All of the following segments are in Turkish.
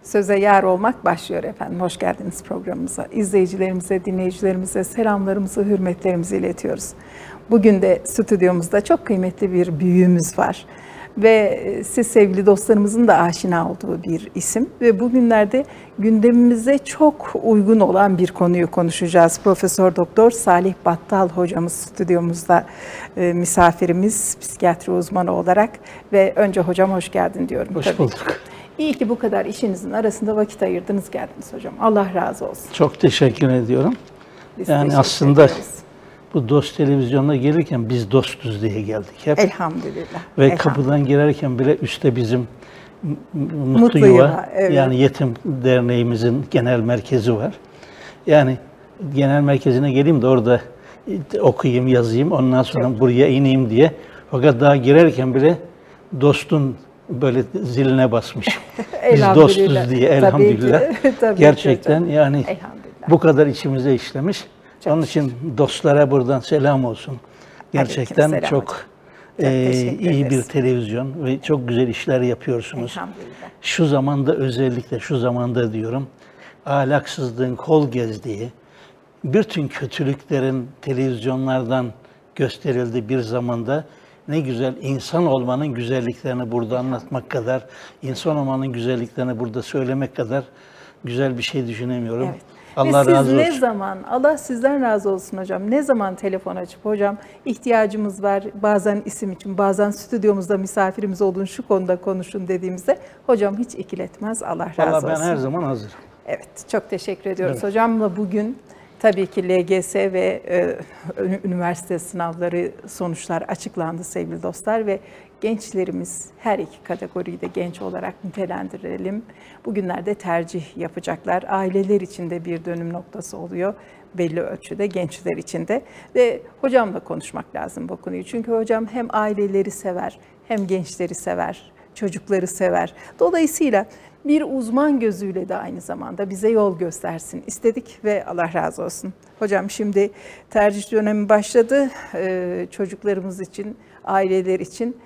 Söze Yar Olmak başlıyor efendim. Hoş geldiniz programımıza. İzleyicilerimize, dinleyicilerimize selamlarımızı, hürmetlerimizi iletiyoruz. Bugün de stüdyomuzda çok kıymetli bir büyüğümüz var. Ve siz sevgili dostlarımızın da aşina olduğu bir isim. Ve bugünlerde gündemimize çok uygun olan bir konuyu konuşacağız. Profesör Doktor Salih Battal hocamız stüdyomuzda misafirimiz, psikiyatri uzmanı olarak. Ve önce hocam hoş geldin diyorum. Hoş bulduk. İyi ki bu kadar işinizin arasında vakit ayırdınız, geldiniz hocam. Allah razı olsun. Çok teşekkür ediyorum. Biz yani teşekkür aslında ederiz. bu Dost Televizyon'una gelirken biz dostuz diye geldik hep. Elhamdülillah. Ve kapıdan girerken bile üstte bizim Mutlu Mutlu Yuva, Yuva, evet. yani Yetim Derneğimizin genel merkezi var. Yani genel merkezine geleyim de orada okuyayım, yazayım, ondan sonra buraya ineyim diye. Fakat daha girerken bile dostun böyle ziline basmış. Biz dostuz diye elhamdülillah. Tabii Gerçekten ki yani elhamdülillah. bu kadar içimize işlemiş. Onun için dostlara buradan selam olsun. Gerçekten Aleykümselam çok teşekkür iyi bir ederiz. televizyon ve çok güzel işler yapıyorsunuz. Elhamdülillah. Şu zamanda, özellikle şu zamanda diyorum, ahlaksızlığın kol gezdiği, bütün kötülüklerin televizyonlardan gösterildiği bir zamanda ne güzel insan olmanın güzelliklerini burada anlatmak kadar, insan olmanın güzelliklerini burada söylemek kadar güzel bir şey düşünemiyorum. Evet. Allah Ve razı siz olsun. ne zaman, Allah sizden razı olsun hocam, ne zaman telefon açıp hocam ihtiyacımız var, bazen isim için, bazen stüdyomuzda misafirimiz olun, şu konuda konuşun dediğimizde hocam hiç ikiletmez, Allah razı olsun. Vallahi ben her zaman hazırım. Evet, çok teşekkür ediyoruz. Hocamla bugün tabii ki LGS ve üniversite sınavları sonuçlar açıklandı sevgili dostlar ve gençlerimiz, her iki kategoriyi de genç olarak nitelendirelim. Bugünlerde tercih yapacaklar. Aileler için de bir dönüm noktası oluyor belli ölçüde, gençler için de. Ve hocamla konuşmak lazım bu konuyu. Çünkü hocam hem aileleri sever, hem gençleri sever, çocukları sever. Dolayısıyla bir uzman gözüyle de aynı zamanda bize yol göstersin istedik ve Allah razı olsun. Hocam şimdi tercih dönemi başladı. Çocuklarımız için, aileler için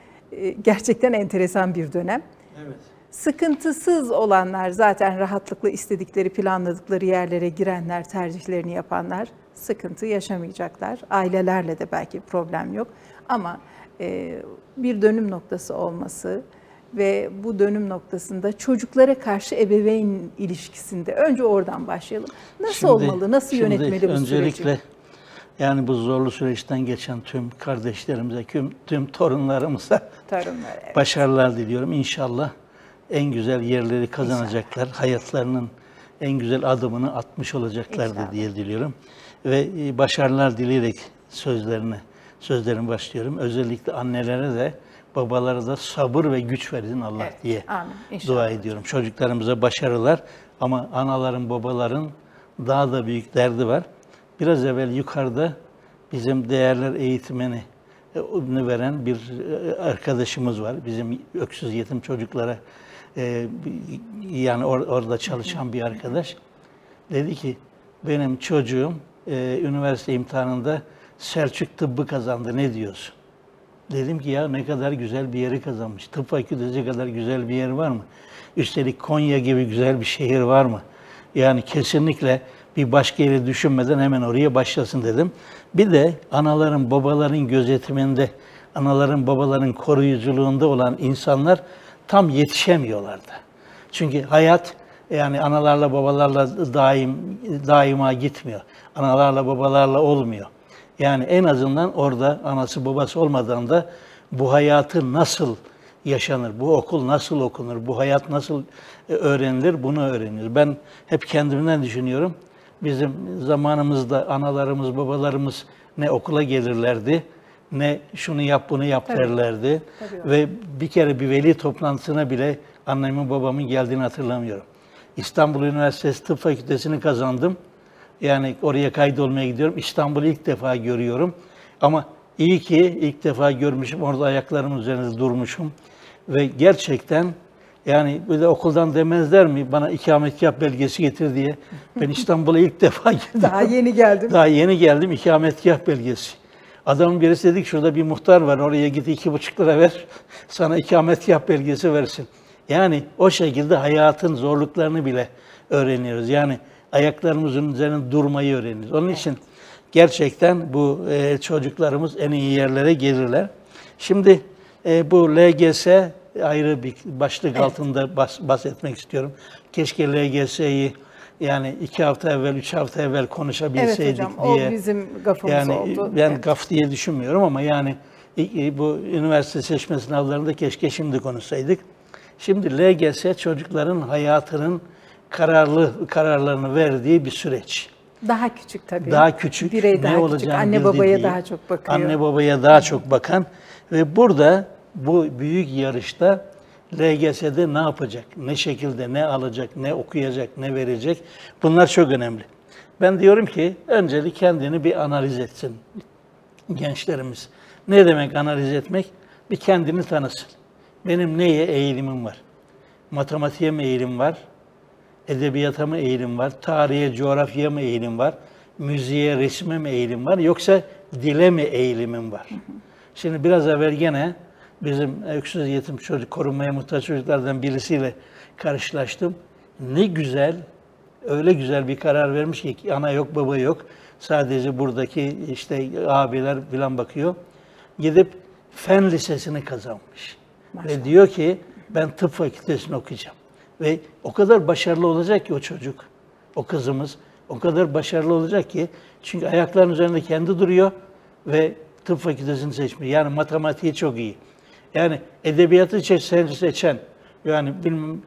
gerçekten enteresan bir dönem. Evet. Sıkıntısız olanlar, zaten rahatlıkla istedikleri, planladıkları yerlere girenler, tercihlerini yapanlar sıkıntı yaşamayacaklar. Ailelerle de belki problem yok ama bir dönüm noktası olması ve bu dönüm noktasında çocuklara karşı ebeveyn ilişkisinde önce oradan başlayalım. Nasıl olmalı, nasıl yönetmeli bu süreci? Öncelikle yani bu zorlu süreçten geçen tüm kardeşlerimize, tüm torunlarımıza Evet. başarılar diliyorum. İnşallah en güzel yerleri kazanacaklar. Hayatlarının en güzel adımını atmış olacaklardır diye diliyorum. Ve başarılar dileyerek sözlerime başlıyorum. Özellikle annelere de babalara da sabır ve güç verin Allah diye dua ediyorum. Çocuklarımıza başarılar ama anaların, babaların daha da büyük derdi var. Biraz evvel yukarıda bizim değerler eğitimini veren bir arkadaşımız var. Bizim öksüz yetim çocuklara yani orada çalışan bir arkadaş. Dedi ki benim çocuğum üniversite imtihanında Selçuk Tıbbı kazandı, ne diyorsun? Dedim ki ya ne kadar güzel bir yeri kazanmış. Tıp fakültesi kadar güzel bir yer var mı? Üstelik Konya gibi güzel bir şehir var mı? Yani kesinlikle bir başka yeri düşünmeden hemen oraya başlasın dedim. Bir de anaların, babaların gözetiminde, anaların, babaların koruyuculuğunda olan insanlar tam yetişemiyorlardı. Çünkü hayat yani analarla, babalarla daima gitmiyor. Analarla, babalarla olmuyor. Yani en azından orada anası babası olmadan da bu hayatı nasıl yaşanır, bu okul nasıl okunur, bu hayat nasıl öğrenilir, bunu öğreniyoruz. Ben hep kendimden düşünüyorum. Bizim zamanımızda analarımız, babalarımız ne okula gelirlerdi, ne şunu yap, bunu yap derlerdi. Ve bir kere bir veli toplantısına bile annemin, babamın geldiğini hatırlamıyorum. İstanbul Üniversitesi Tıp Fakültesini kazandım. Yani oraya kaydolmaya gidiyorum. İstanbul'u ilk defa görüyorum. Ama iyi ki ilk defa görmüşüm. Orada ayaklarımın üzerinde durmuşum. Ve gerçekten yani bir de okuldan demezler mi bana ikametgah belgesi getir diye. Ben İstanbul'a ilk defa girdim. Daha yeni geldim. Daha yeni geldim, ikametgah belgesi. Adamın birisi dedi ki şurada bir muhtar var, oraya git 2,5 lira ver, sana ikametgah belgesi versin. Yani o şekilde hayatın zorluklarını bile öğreniyoruz. Yani ayaklarımızın üzerinde durmayı öğreniyoruz. Onun için gerçekten bu çocuklarımız en iyi yerlere gelirler. Şimdi bu LGS ayrı bir başlık altında bahsetmek istiyorum. Keşke LGS'yi yani 2 hafta evvel, 3 hafta evvel konuşabilseydik Evet hocam, diye. o bizim gafımız Yani oldu. ben Evet. gaf diye düşünmüyorum ama yani bu üniversite seçme sınavlarında keşke şimdi konuşsaydık. Şimdi LGS çocukların hayatının kararlarını verdiği bir süreç. Daha küçük tabii. Daha küçük, Birey ne daha küçük. olacağını Anne babaya bildiği, daha çok bakıyor. Anne babaya daha çok bakan ve burada bu büyük yarışta LGS'de ne yapacak, ne şekilde, ne alacak, ne okuyacak, ne verecek, bunlar çok önemli. Ben diyorum ki öncelik kendini bir analiz etsin gençlerimiz. Ne demek analiz etmek? Bir kendini tanısın. Benim neye eğilimim var? Matematiğe mi eğilim var? Edebiyata mı eğilim var? Tarihe, coğrafyaya mı eğilim var? Müziğe, resme mi eğilim var? Yoksa dile mi eğilimim var? Şimdi biraz evvel gene bizim öksüz yetim çocuk, korunmaya muhtaç çocuklardan birisiyle karşılaştım. Ne güzel, öyle güzel bir karar vermiş ki ana yok, baba yok. Sadece buradaki işte abiler falan bakıyor. Gidip fen lisesini kazanmış. Maşallah. Ve diyor ki ben tıp fakültesini okuyacağım. Ve o kadar başarılı olacak ki o çocuk, o kızımız o kadar başarılı olacak ki çünkü ayaklarının üzerinde kendi duruyor ve tıp fakültesini seçmiş. Yani matematiği çok iyi. Yani edebiyatı seçen, yani bilmem,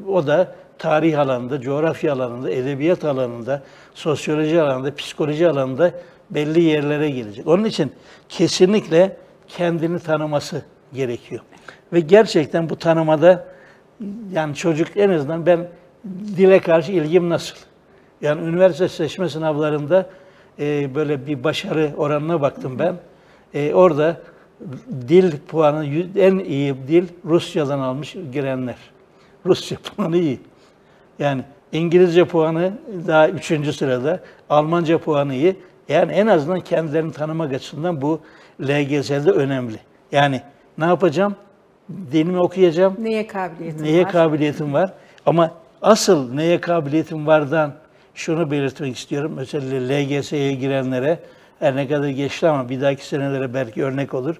o da tarih alanında, coğrafya alanında, edebiyat alanında, sosyoloji alanında, psikoloji alanında belli yerlere gelecek. Onun için kesinlikle kendini tanıması gerekiyor. Ve gerçekten bu tanımada yani çocuk en azından ben dile karşı ilgim nasıl? Yani üniversite seçme sınavlarında böyle bir başarı oranına baktım ben. Orada dil puanı en iyi dil Rusya'dan almış girenler. Rusça puanı iyi. Yani İngilizce puanı daha 3. sırada, Almanca puanı iyi. Yani en azından kendilerini tanımak açısından bu LGS'de önemli. Yani ne yapacağım? Dilimi okuyacağım. Neye kabiliyetim Neye var? kabiliyetim var? Ama asıl neye kabiliyetim vardan şunu belirtmek istiyorum. Mesela LGS'ye girenlere her ne kadar geçti ama bir dahaki senelere belki örnek olur.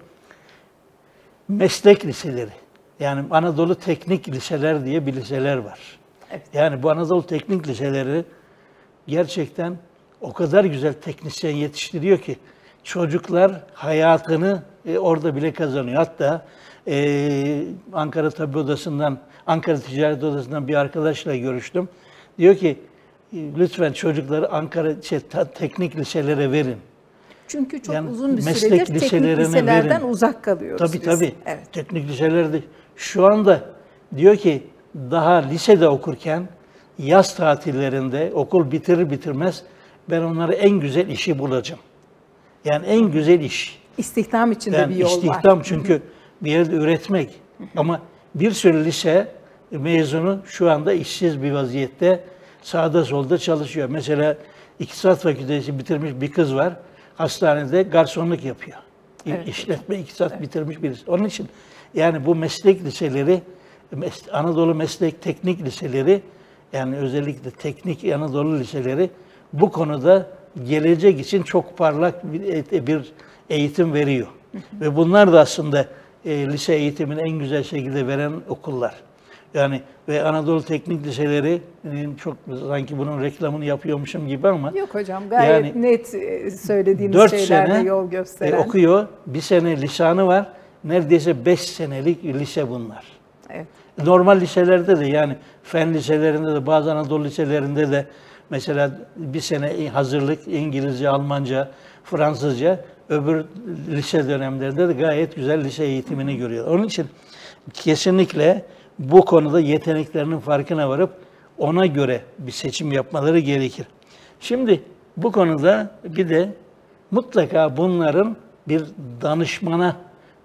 Meslek liseleri. Yani Anadolu Teknik Liseler diye bir liseler var. Evet. Yani bu Anadolu Teknik Liseleri gerçekten o kadar güzel teknisyen yetiştiriyor ki çocuklar hayatını orada bile kazanıyor. Hatta Ankara Tabip Odası'ndan, Ankara Ticaret Odası'ndan bir arkadaşla görüştüm. Diyor ki lütfen çocukları Ankara teknik liselere verin. Çünkü çok Yani uzun bir meslek süredir teknik liselerine liselerden verin. uzak kalıyoruz Tabii biz. tabii. Evet. Teknik liselerde şu anda diyor ki daha lisede okurken yaz tatillerinde okul bitirir bitirmez ben onlara en güzel işi bulacağım. Yani en güzel iş. İstihdam için de Yani bir yol var. istihdam çünkü bir yerde üretmek. Ama bir sürü lise mezunu şu anda işsiz bir vaziyette sağda solda çalışıyor. Mesela İktisat Fakültesi bitirmiş bir kız var. Hastanede garsonluk yapıyor. Evet, İşletme, iktisat bitirmiş birisi. Onun için yani bu meslek liseleri, Anadolu Meslek Teknik Liseleri, yani özellikle teknik Anadolu liseleri bu konuda gelecek için çok parlak bir eğitim veriyor. Ve bunlar da aslında lise eğitimini en güzel şekilde veren okullar. Yani ve Anadolu Teknik Liseleri çok sanki bunun reklamını yapıyormuşum gibi ama Yok hocam, gayet yani net söylediğiniz 4 şeylerle sene yol gösteren. okuyor. Bir sene lisanı var. Neredeyse 5 senelik lise bunlar. Evet. Normal liselerde de yani fen liselerinde de bazı Anadolu liselerinde de mesela bir sene hazırlık İngilizce, Almanca, Fransızca, öbür lise dönemlerinde de gayet güzel lise eğitimini görüyor. Onun için kesinlikle bu konuda yeteneklerinin farkına varıp ona göre bir seçim yapmaları gerekir. Şimdi bu konuda bir de mutlaka bunların bir danışmana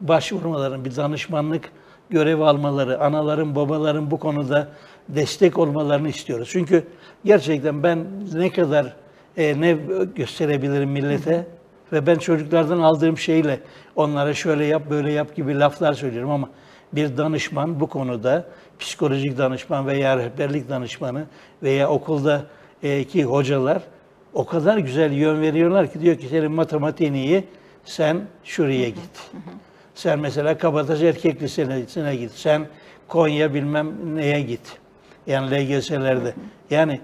başvurmaları, bir danışmanlık görevi almaları, anaların, babaların bu konuda destek olmalarını istiyoruz. Çünkü gerçekten ben ne kadar ne gösterebilirim millete ve ben çocuklardan aldığım şeyle onlara şöyle yap, böyle yap gibi laflar söylüyorum ama bir danışman bu konuda, psikolojik danışman veya rehberlik danışmanı veya okuldaki hocalar o kadar güzel yön veriyorlar ki diyor ki senin matematiğin iyi, sen şuraya git. Sen mesela Kabataş Erkek Lisesi'ne git. Sen Konya bilmem neye git. Yani LGS'lerde. Yani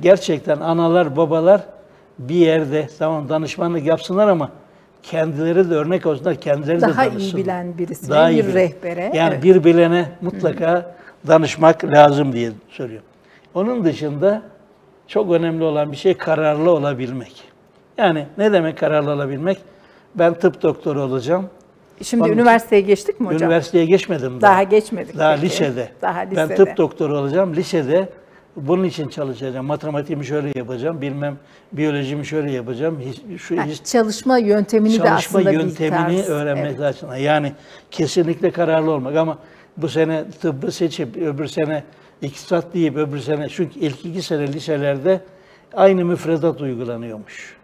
gerçekten analar, babalar bir yerde tamam danışmanlık yapsınlar ama kendileri de örnek olsunlar, kendileri de daha danışsınlar. iyi bilen birisine, Daha iyi bir bilen. rehbere. Yani evet. bir bilene mutlaka danışmak lazım diye söylüyorum. Onun dışında çok önemli olan bir şey kararlı olabilmek. Yani ne demek kararlı olabilmek? Ben tıp doktoru olacağım. Şimdi Onun üniversiteye geçtik mi hocam? Üniversiteye geçmedim Daha geçmedik. Daha peki. lisede. Daha lisede. Ben tıp doktoru olacağım. Lisede bunun için çalışacağım. Matematiğimi şöyle yapacağım. Bilmem biyolojimi şöyle yapacağım. Çalışma yöntemini de aslında yöntemini öğrenmek açısından. Yani kesinlikle kararlı olmak ama bu sene tıbbı seçip öbür sene iktisat deyip öbür sene çünkü ilk 2 sene liselerde aynı müfredat uygulanıyormuş.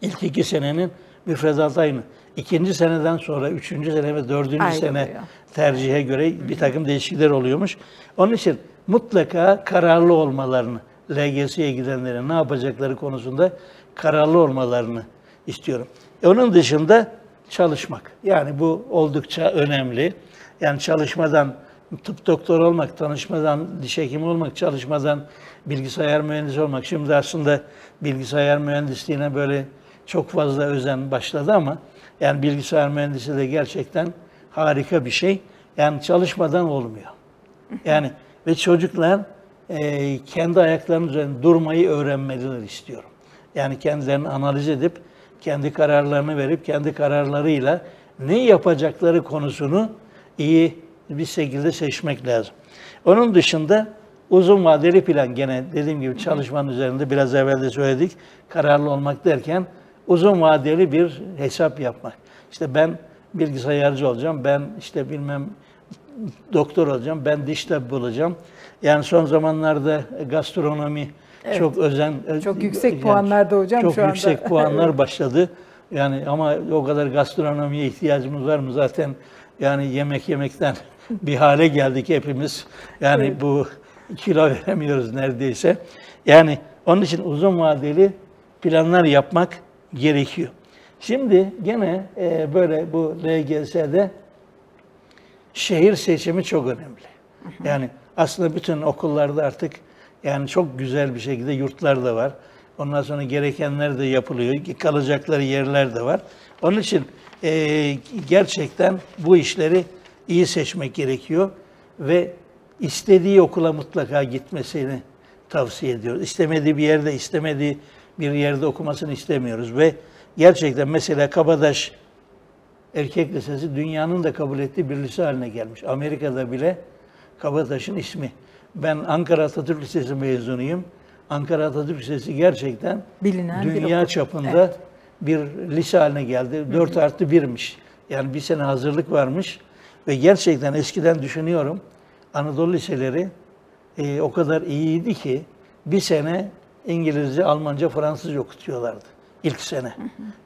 İlk 2 senenin müfredatı aynı. 2. seneden sonra 3. sene ve 4. sene tercihe göre bir takım değişiklikler oluyormuş. Onun için mutlaka kararlı olmalarını, LGS'ye gidenlerin ne yapacakları konusunda kararlı olmalarını istiyorum. Onun dışında çalışmak. Yani bu oldukça önemli. Yani çalışmadan tıp doktoru olmak, tanışmadan diş hekimi olmak, çalışmadan bilgisayar mühendisi olmak. Şimdi aslında bilgisayar mühendisliğine böyle çok fazla özen başladı ama yani bilgisayar mühendisi de gerçekten harika bir şey. Yani çalışmadan olmuyor. Yani ve çocuklar kendi ayaklarının üzerinde durmayı öğrenmeliler istiyorum. Yani kendilerini analiz edip, kendi kararlarını verip, kendi kararlarıyla ne yapacakları konusunu iyi bir şekilde seçmek lazım. Onun dışında uzun vadeli plan, gene dediğim gibi çalışmanın üzerinde biraz evvel de söyledik, kararlı olmak derken uzun vadeli bir hesap yapmak. İşte ben bilgisayarcı olacağım, ben işte bilmem doktor olacağım, ben diş tabip olacağım. Yani son zamanlarda gastronomi çok çok yüksek puanlarda hocam çok şu anda. yüksek puanlar başladı. Yani ama o kadar gastronomiye ihtiyacımız var mı zaten? Yani yemek yemekten bir hale geldik hepimiz. Yani bu kilo veremiyoruz neredeyse. Yani onun için uzun vadeli planlar yapmak gerekiyor. Şimdi gene böyle bu LGS'de şehir seçimi çok önemli. Yani aslında bütün okullarda artık yani çok güzel bir şekilde yurtlar da var. Ondan sonra gerekenler de yapılıyor. Kalacakları yerler de var. Onun için gerçekten bu işleri iyi seçmek gerekiyor ve istediği okula mutlaka gitmesini tavsiye ediyoruz. İstemediği bir yerde okumasını istemiyoruz ve gerçekten mesela Kabataş Erkek Lisesi dünyanın da kabul ettiği bir lise haline gelmiş. Amerika'da bile Kabataş'ın ismi. Ben Ankara Atatürk Lisesi mezunuyum. Ankara Atatürk Lisesi gerçekten bilinen dünya çapında bir lise haline geldi. 4+1'miş. Yani bir sene hazırlık varmış. Ve gerçekten eskiden düşünüyorum Anadolu liseleri o kadar iyiydi ki bir sene İngilizce, Almanca, Fransızca okutuyorlardı ilk sene.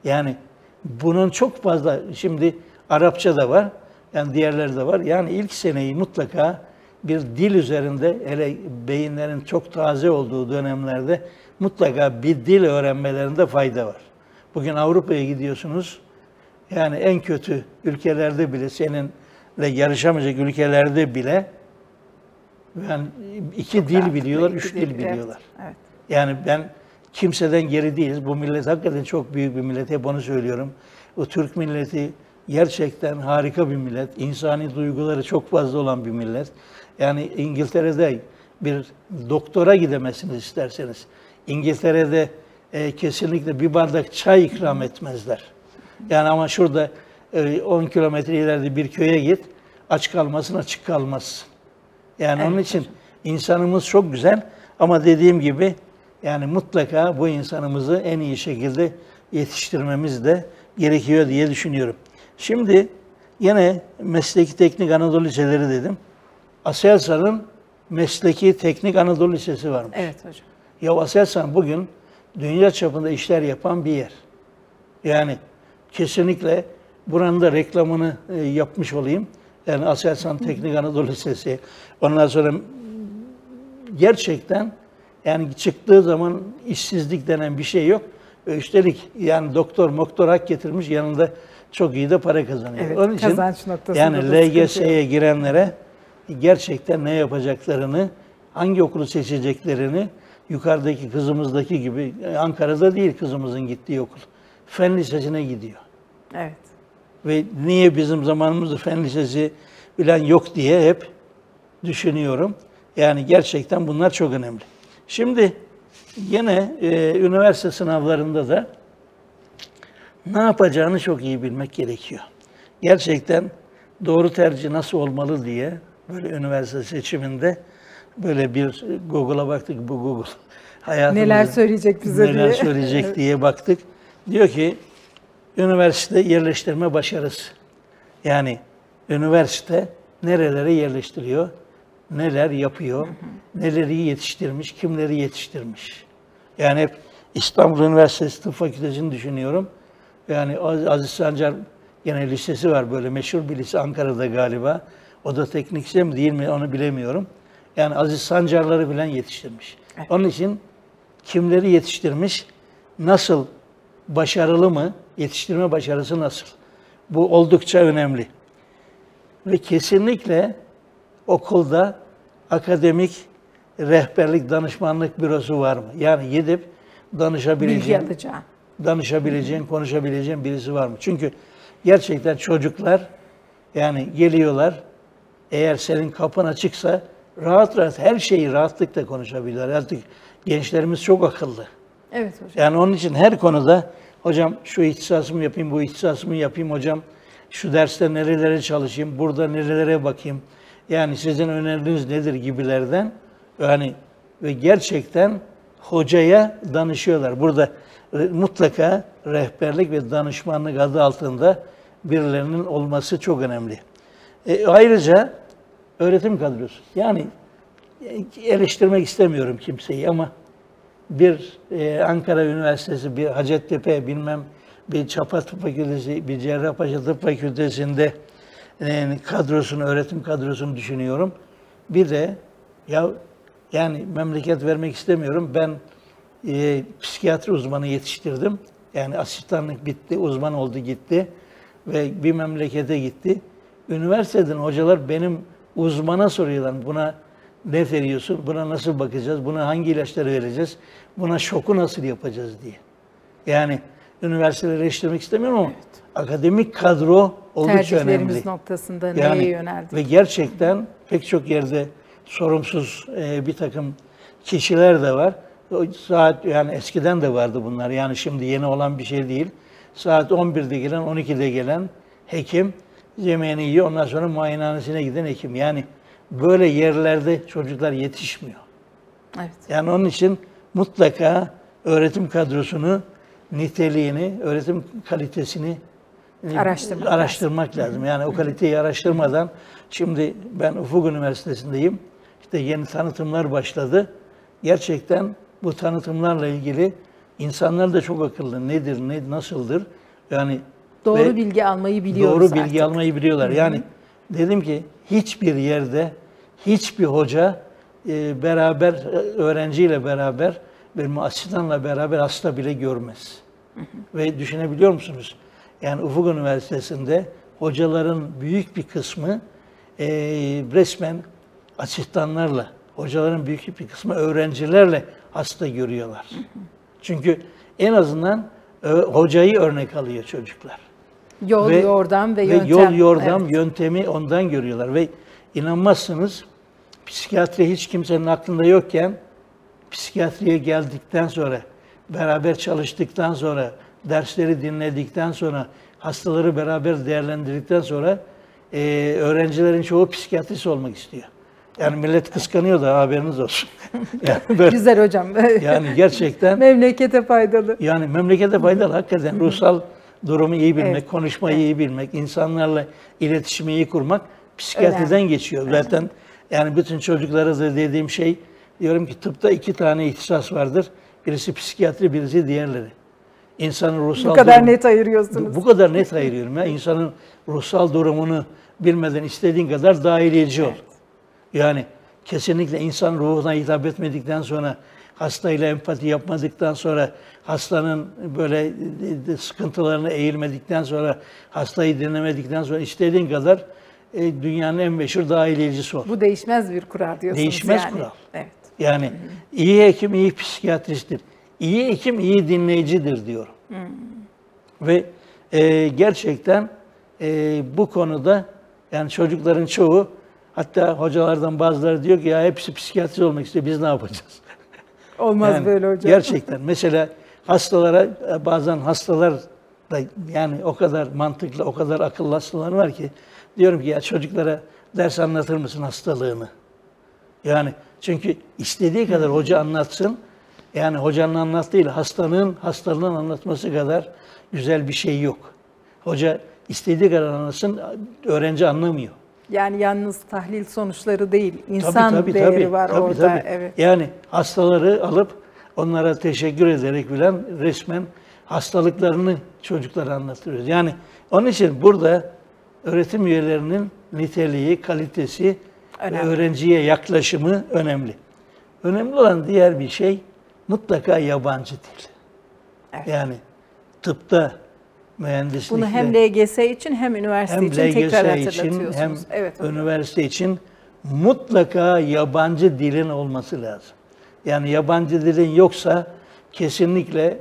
Yani bunun çok fazla, şimdi Arapça da var, yani diğerleri de var. Yani ilk seneyi mutlaka bir dil üzerinde, hele beyinlerin çok taze olduğu dönemlerde mutlaka bir dil öğrenmelerinde fayda var. Bugün Avrupa'ya gidiyorsunuz, yani en kötü ülkelerde bile, seninle yarışamayacak ülkelerde bile yani 2 dil biliyorlar, 3 dil biliyorlar. Evet. Yani ben kimseden geri değiliz. Bu millet hakikaten çok büyük bir millet. Hep onu söylüyorum. O Türk milleti gerçekten harika bir millet. İnsani duyguları çok fazla olan bir millet. Yani İngiltere'de bir doktora gidemezsiniz isterseniz. İngiltere'de kesinlikle bir bardak çay ikram etmezler. Yani ama şurada 10 kilometre ileride bir köye git, aç kalmasın, açık kalmazsın. Yani onun için insanımız çok güzel ama dediğim gibi yani mutlaka bu insanımızı en iyi şekilde yetiştirmemiz de gerekiyor diye düşünüyorum. Şimdi yine Mesleki Teknik Anadolu Liseleri dedim. Aselsan'ın Mesleki Teknik Anadolu Lisesi varmış. Evet hocam. Ya Aselsan bugün dünya çapında işler yapan bir yer. Yani kesinlikle buranın da reklamını yapmış olayım. Yani Aselsan Teknik Anadolu Lisesi. Ondan sonra gerçekten yani çıktığı zaman işsizlik denen bir şey yok. Üstelik yani doktor hak getirmiş, yanında çok iyi de para kazanıyor. Evet, onun için kazanç noktasında yani da LGS'ye girenlere gerçekten ne yapacaklarını, hangi okulu seçeceklerini, yukarıdaki kızımızdaki gibi, Ankara'da değil kızımızın gittiği okul, Fen Lisesi'ne gidiyor. Evet. Ve niye bizim zamanımızda Fen Lisesi bilen yok diye hep düşünüyorum. Yani gerçekten bunlar çok önemli. Şimdi yine üniversite sınavlarında da ne yapacağını çok iyi bilmek gerekiyor. Gerçekten doğru tercih nasıl olmalı diye böyle üniversite seçiminde böyle bir Google'a baktık. Bu Google hayatımızda Neler söyleyecek bize neler diye. söyleyecek Evet. diye baktık. Diyor ki üniversite yerleştirme başarısı. Yani üniversite nerelere yerleştiriyor, neler yapıyor, neleri yetiştirmiş, kimleri yetiştirmiş. Yani hep İstanbul Üniversitesi Tıp Fakültesi'ni düşünüyorum. Yani Aziz Sancar gene lisesi var, böyle meşhur bir lise Ankara'da galiba. O da teknikse mi değil mi onu bilemiyorum. Yani Aziz Sancarları bilen yetiştirmiş. Evet. Onun için kimleri yetiştirmiş, nasıl, başarılı mı, yetiştirme başarısı nasıl? Bu oldukça önemli. Ve kesinlikle okulda akademik rehberlik, danışmanlık bürosu var mı? Yani gidip Bilgi alacağım. konuşabileceğin birisi var mı? Çünkü gerçekten çocuklar yani geliyorlar, eğer senin kapın açıksa rahat rahat her şeyi rahatlıkla konuşabilirler. Artık gençlerimiz çok akıllı. Evet hocam. Yani onun için her konuda hocam şu ihtisasımı yapayım, bu ihtisasımı yapayım hocam. Şu derste nerelere çalışayım, burada nerelere bakayım. Yani sizin öneriniz nedir gibilerden. Yani ve gerçekten hocaya danışıyorlar. Burada mutlaka rehberlik ve danışmanlık adı altında birilerinin olması çok önemli. Ayrıca öğretim kadrosu. Yani eleştirmek istemiyorum kimseyi ama bir Ankara Üniversitesi, bir Hacettepe, bilmem bir Çapa Tıp Fakültesi, bir Cerrahpaşa Tıp Fakültesi'nde kadrosunu, öğretim kadrosunu düşünüyorum. Bir de yani memleket vermek istemiyorum. Ben psikiyatri uzmanı yetiştirdim. Yani asistanlık bitti, uzman oldu gitti ve bir memlekete gitti. Üniversiteden hocalar benim uzmana soruyorlar. Buna ne veriyorsun? Buna nasıl bakacağız? Buna hangi ilaçları vereceğiz? Buna şoku nasıl yapacağız diye. Yani üniversiteleri eleştirmek istemiyorum ama evet, akademik kadro oldukça tercihlerimiz önemli. Noktasında yani, neye yöneldik? Ve gerçekten pek çok yerde sorumsuz bir takım kişiler de var. Saat yani eskiden de vardı bunlar. Yani şimdi yeni olan bir şey değil. Saat 11'de gelen, 12'de gelen hekim yemeğini yiyor. Ondan sonra muayenehanesine giden hekim. Yani böyle yerlerde çocuklar yetişmiyor. Evet. Yani onun için mutlaka öğretim kadrosunu, niteliğini, öğretim kalitesini araştırmak lazım. Yani o kaliteyi araştırmadan, şimdi ben Ufuk Üniversitesi'ndeyim. İşte yeni tanıtımlar başladı. Gerçekten bu tanıtımlarla ilgili insanlar da çok akıllı. Nedir, nasıldır? Yani doğru bilgi almayı biliyoruz doğru bilgi artık. almayı biliyorlar. Yani dedim ki hiçbir yerde hiçbir hoca beraber öğrenciyle beraber benim asistanla beraber hasta bile görmez. Ve düşünebiliyor musunuz? Yani Ufuk Üniversitesi'nde hocaların büyük bir kısmı resmen asistanlarla, hocaların büyük bir kısmı öğrencilerle hasta görüyorlar. Çünkü en azından hocayı örnek alıyor çocuklar. Yol, yordam ve yöntem. Yol, yordam, evet, yöntemi ondan görüyorlar. Ve inanmazsınız, psikiyatri hiç kimsenin aklında yokken, psikiyatriye geldikten sonra, beraber çalıştıktan sonra, dersleri dinledikten sonra, hastaları beraber değerlendirdikten sonra öğrencilerin çoğu psikiyatrist olmak istiyor. Yani millet kıskanıyor da haberiniz olsun. Yani böyle, güzel hocam. Yani gerçekten memlekete faydalı. Yani memlekete faydalı hakikaten. Ruhsal durumu iyi bilmek, evet, konuşmayı iyi bilmek, insanlarla iletişimi iyi kurmak psikiyatriden geçiyor. Zaten yani bütün çocuklara da dediğim şey, diyorum ki tıpta 2 tane ihtisas vardır. Birisi psikiyatri, birisi diğerleri. İnsanın ruhsal bu kadar net ayırıyorsunuz. Bu kadar net ayırıyorum ya. İnsanın ruhsal durumunu bilmeden istediğin kadar dahiliyeci ol. Evet. Yani kesinlikle insan ruhuna hitap etmedikten sonra, hastayla empati yapmadıktan sonra, hastanın böyle sıkıntılarına eğilmedikten sonra, hastayı dinlemedikten sonra istediğin kadar dünyanın en meşhur dahiliyecisi ol. Bu değişmez bir kural diyorsunuz Değişmez yani. kural. Evet. Yani iyi hekim iyi psikiyatristtir. İyi hekim iyi dinleyicidir diyorum. Ve gerçekten bu konuda yani çocukların çoğu, hatta hocalardan bazıları diyor ki ya hepsi psikiyatrist olmak istiyor, biz ne yapacağız? Olmaz Yani böyle hocam. gerçekten mesela hastalara, bazen hastalar da yani o kadar mantıklı, o kadar akıllı hastalar var ki diyorum ki ya çocuklara ders anlatır mısın hastalığını? Yani çünkü istediği kadar hoca anlatsın. Yani hocanın anlattığıyla hastalığın anlatması kadar güzel bir şey yok. Hoca istediği kadar anlatsın, öğrenci anlamıyor. Yani yalnız tahlil sonuçları değil, insan değeri var orada. Tabii. Evet. Yani hastaları alıp onlara teşekkür ederek bilen resmen hastalıklarını çocuklara anlatıyoruz. Yani onun için burada öğretim üyelerinin niteliği, kalitesi ve öğrenciye yaklaşımı önemli. Önemli olan diğer bir şey mutlaka yabancı dil. Evet. Yani tıpta, mühendislikte, Bunu hem LGS için hem üniversite için tekrar hatırlatıyorsunuz. hem Evet, üniversite için mutlaka yabancı dilin olması lazım. Yani yabancı dilin yoksa kesinlikle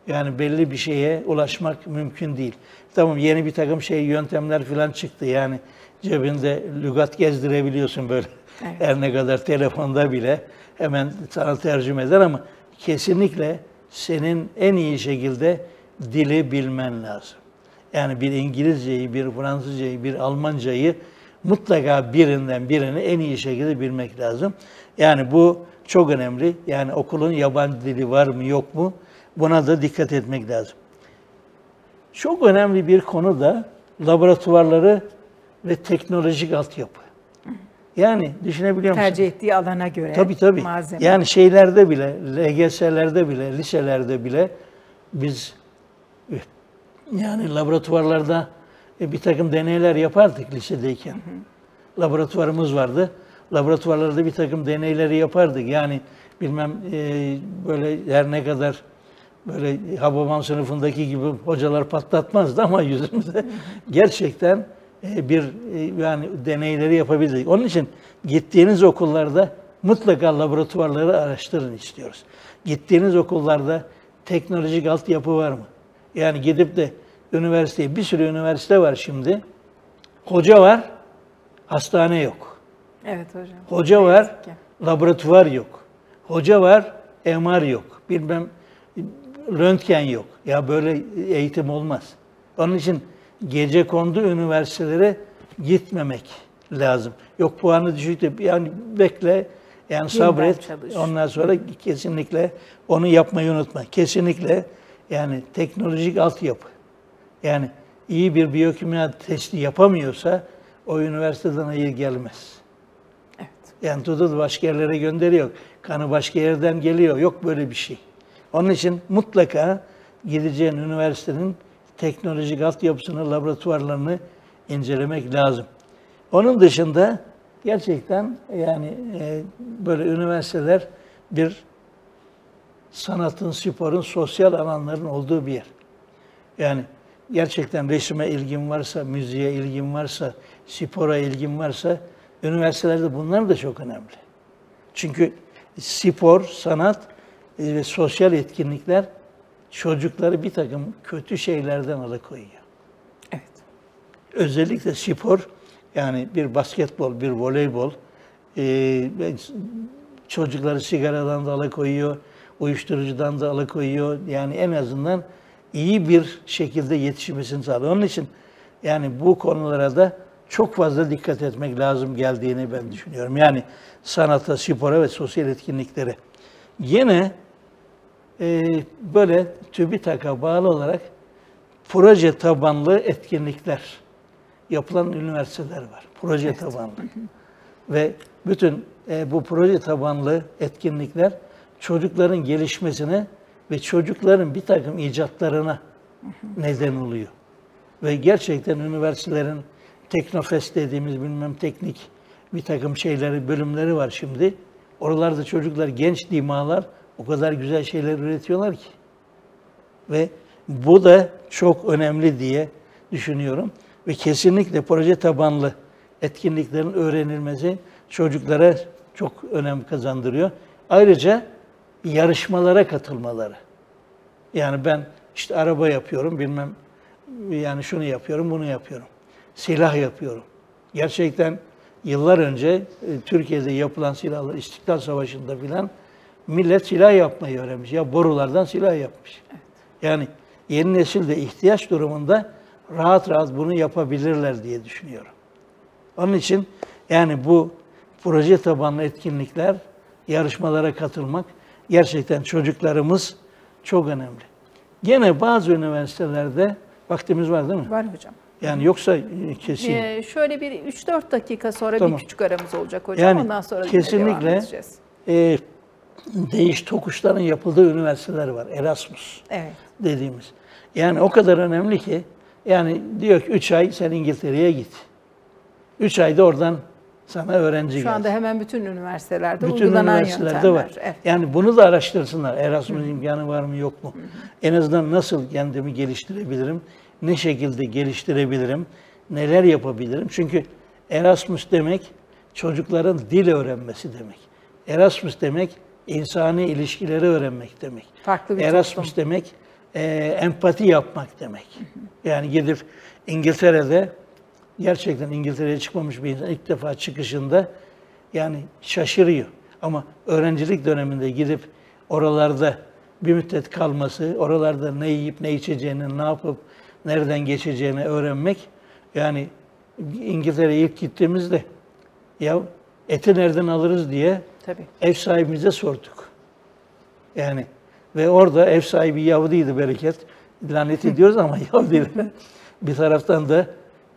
yani belli bir şeye ulaşmak mümkün değil. Tamam, yeni bir takım yöntemler falan çıktı. Yani cebinde lügat gezdirebiliyorsun böyle. Evet. Her ne kadar telefonda bile hemen sana tercüme eder ama kesinlikle senin en iyi şekilde dili bilmen lazım. Yani bir İngilizceyi, bir Fransızcayı, bir Almancayı mutlaka birinden birini en iyi şekilde bilmek lazım. Yani bu çok önemli. Yani okulun yabancı dili var mı yok mu? Buna da dikkat etmek lazım. Çok önemli bir konu da laboratuvarları ve teknolojik altyapı. Yani düşünebiliyor musunuz? Tercih ettiği alana göre Tabii. malzeme. Yani şeylerde bile, LGS'lerde bile, liselerde bile biz yani laboratuvarlarda bir takım deneyler yapardık lisedeyken. Laboratuvarımız vardı. Laboratuvarlarda bir takım deneyleri yapardık. Yani bilmem böyle her ne kadar böyle Hababam sınıfındaki gibi hocalar patlatmazdı ama yüzümüzde gerçekten yani deneyleri yapabildik. Onun için gittiğiniz okullarda mutlaka laboratuvarları araştırın istiyoruz. Gittiğiniz okullarda teknolojik altyapı var mı? Yani gidip de üniversiteye, bir sürü üniversite var şimdi. Hoca var, hastane yok. Evet hocam. Hoca var, laboratuvar yok. Hoca var, MR yok. Bilmem röntgen yok. Ya böyle eğitim olmaz. Onun için gecekondu üniversitelere gitmemek lazım. Yok puanı düşük de yani bekle, yani sabret. Ondan sonra kesinlikle onu yapmayı unutma. Kesinlikle yani teknolojik altyapı. Yani iyi bir biyokimya testi yapamıyorsa o üniversiteden hayır gelmez. Evet. Yani tutup başka yerlere gönderiyor. Kanı başka yerden geliyor. Yok böyle bir şey. Onun için mutlaka gideceğin üniversitenin teknolojik altyapısını, laboratuvarlarını incelemek lazım. Onun dışında gerçekten yani böyle üniversiteler bir sanatın, sporun, sosyal alanların olduğu bir yer. Yani gerçekten resime ilgin varsa, müziğe ilgin varsa, spora ilgin varsa üniversitelerde bunlar da çok önemli. Çünkü spor, sanat ve sosyal etkinlikler çocukları bir takım kötü şeylerden alıkoyuyor. Evet. Özellikle spor, yani bir basketbol, bir voleybol çocukları sigaradan da alıkoyuyor, uyuşturucudan da alıkoyuyor. Yani en azından iyi bir şekilde yetişmesini sağlıyor. Onun için yani bu konulara da çok fazla dikkat etmek lazım geldiğini ben düşünüyorum. Yani sanata, spora ve sosyal etkinliklere. Yine böyle TÜBİTAK'a bağlı olarak proje tabanlı etkinlikler yapılan üniversiteler var. Proje tabanlı. Ve bütün bu proje tabanlı etkinlikler çocukların gelişmesine ve çocukların bir takım icatlarına neden oluyor. Ve gerçekten üniversitelerin Teknofest dediğimiz bilmem teknik bir takım şeyleri, bölümleri var şimdi. Oralarda çocuklar, genç dimağlar o kadar güzel şeyler üretiyorlar ki. Ve bu da çok önemli diye düşünüyorum. Ve kesinlikle proje tabanlı etkinliklerin öğrenilmesi çocuklara çok önem kazandırıyor. Ayrıca yarışmalara katılmaları. Yani ben işte araba yapıyorum, bilmem yani şunu yapıyorum, bunu yapıyorum. Silah yapıyorum. Gerçekten yıllar önce Türkiye'de yapılan silahlar, İstiklal Savaşı'nda filan millet silah yapmayı öğrenmiş. Ya borulardan silah yapmış. Evet. Yani yeni nesil de ihtiyaç durumunda rahat rahat bunu yapabilirler diye düşünüyorum. Onun için yani bu proje tabanlı etkinlikler, yarışmalara katılmak gerçekten çocuklarımız çok önemli. Gene bazı üniversitelerde vaktimiz var değil mi? Var hocam. Yani yoksa kesin. Şöyle bir 3-4 dakika sonra Tamam. bir küçük aramız olacak hocam. Yani ondan sonra kesinlikle devam edeceğiz. Değiş tokuşların yapıldığı üniversiteler var. Erasmus Evet. dediğimiz. Yani o kadar önemli ki yani diyor ki 3 ay sen İngiltere'ye git. 3 ayda oradan sana öğrenci gelsin. Şu anda hemen bütün üniversitelerde bütün uygulanan üniversitelerde yöntemler. var. Evet. Yani bunu da araştırsınlar. Erasmus imkanı var mı yok mu? En azından nasıl kendimi geliştirebilirim? Ne şekilde geliştirebilirim? Neler yapabilirim? Çünkü Erasmus demek çocukların dil öğrenmesi demek. Erasmus demek insani ilişkileri öğrenmek demek. Farklı bir Erasmus toplum. demek empati yapmak demek. Yani gidip İngiltere'de gerçekten İngiltere'ye çıkmamış bir insan ilk defa çıkışında yani şaşırıyor. Ama öğrencilik döneminde gidip oralarda bir müddet kalması, oralarda ne yiyip ne içeceğini, ne yapıp nereden geçeceğini öğrenmek. Yani İngiltere'ye ilk gittiğimizde ya eti nereden alırız diye Tabii. ev sahibimize sorduk. Yani ve orada ev sahibi Yahudiydi bereket. Lanet ediyoruz ama Yahudi. Bir taraftan da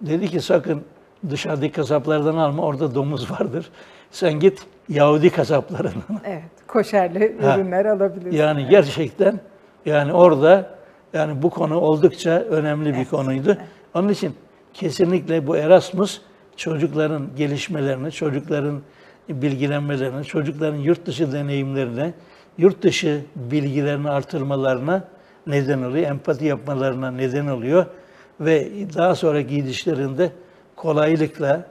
dedi ki sakın dışarıdaki kasaplardan alma, orada domuz vardır. Sen git Yahudi kasaplarından. Evet, koşerli ürünler alabilirsin. Yani gerçekten yani orada yani bu konu oldukça önemli bir konuydu. Evet. Onun için kesinlikle bu Erasmus çocukların gelişmelerini, çocukların bilgilenmelerini, çocukların yurt dışı deneyimlerine, yurt dışı bilgilerini artırmalarına neden oluyor, empati yapmalarına neden oluyor ve daha sonraki gidişlerinde kolaylıkla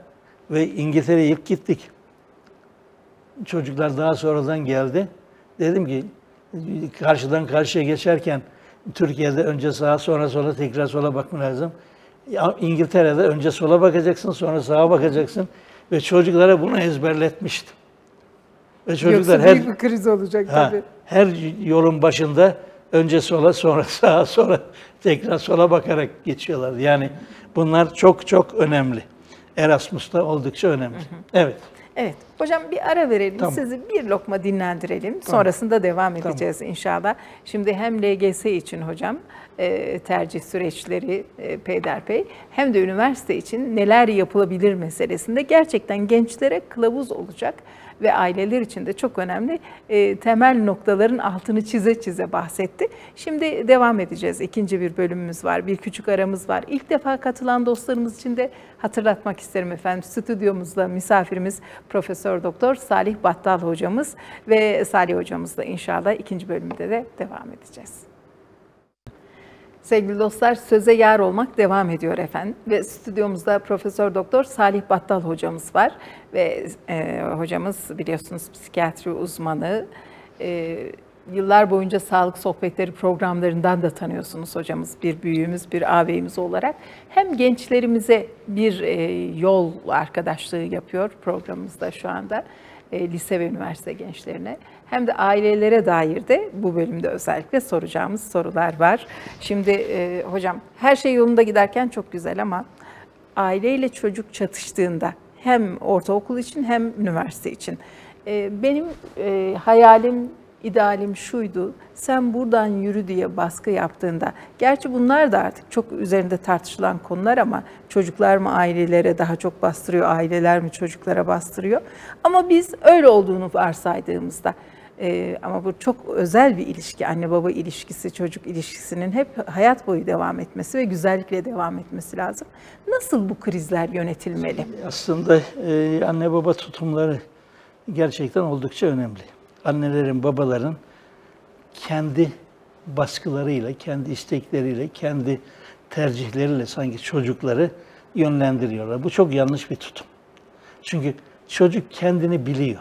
ve İngiltere'ye ilk gittik. Çocuklar daha sonradan geldi. Dedim ki karşıdan karşıya geçerken Türkiye'de önce sağa sonra sola tekrar sola bakman lazım. İngiltere'de önce sola bakacaksın sonra sağa bakacaksın ve çocuklara bunu ezberletmiştim. Ve çocuklar yoksa büyük bir kriz olacak tabii. Her yolun başında önce sola sonra sağa sonra tekrar sola bakarak geçiyorlar. Yani bunlar çok çok önemli. Erasmus'ta oldukça önemli. Evet. Evet. Hocam bir ara verelim. Tamam. Sizi bir lokma dinlendirelim. Sonrasında devam edeceğiz inşallah. Şimdi hem LGS için hocam tercih süreçleri peyderpey hem de üniversite için neler yapılabilir meselesinde gerçekten gençlere kılavuz olacak ve aileler için de çok önemli temel noktaların altını çize çize bahsetti. Şimdi devam edeceğiz. İkinci bir bölümümüz var. Bir küçük aramız var. İlk defa katılan dostlarımız için de hatırlatmak isterim efendim. Stüdyomuzda misafirimiz Profesör Doktor Salih Battal hocamız ve Salih hocamızla inşallah ikinci bölümde de devam edeceğiz. Sevgili dostlar, söze yar olmak devam ediyor efendim ve stüdyomuzda Profesör Doktor Salih Battal hocamız var ve hocamız biliyorsunuz psikiyatri uzmanı. Yıllar boyunca sağlık sohbetleri programlarından da tanıyorsunuz hocamız, bir büyüğümüz, bir ağabeyimiz olarak. Hem gençlerimize bir yol arkadaşlığı yapıyor programımızda şu anda, lise ve üniversite gençlerine. Hem de ailelere dair de bu bölümde özellikle soracağımız sorular var. Şimdi hocam her şey yolunda giderken çok güzel ama aileyle çocuk çatıştığında hem ortaokul için hem üniversite için benim hayalim, idealim şuydu, sen buradan yürü diye baskı yaptığında, gerçi bunlar da artık çok üzerinde tartışılan konular ama çocuklar mı ailelere daha çok bastırıyor, aileler mi çocuklara bastırıyor? Ama biz öyle olduğunu varsaydığımızda, Ama bu çok özel bir ilişki. Anne baba ilişkisi, çocuk ilişkisinin hep hayat boyu devam etmesi ve güzellikle devam etmesi lazım. Nasıl bu krizler yönetilmeli? Aslında anne baba tutumları gerçekten oldukça önemli. Annelerin, babaların kendi baskılarıyla, kendi istekleriyle, kendi tercihleriyle sanki çocukları yönlendiriyorlar. Bu çok yanlış bir tutum. Çünkü çocuk kendini biliyor.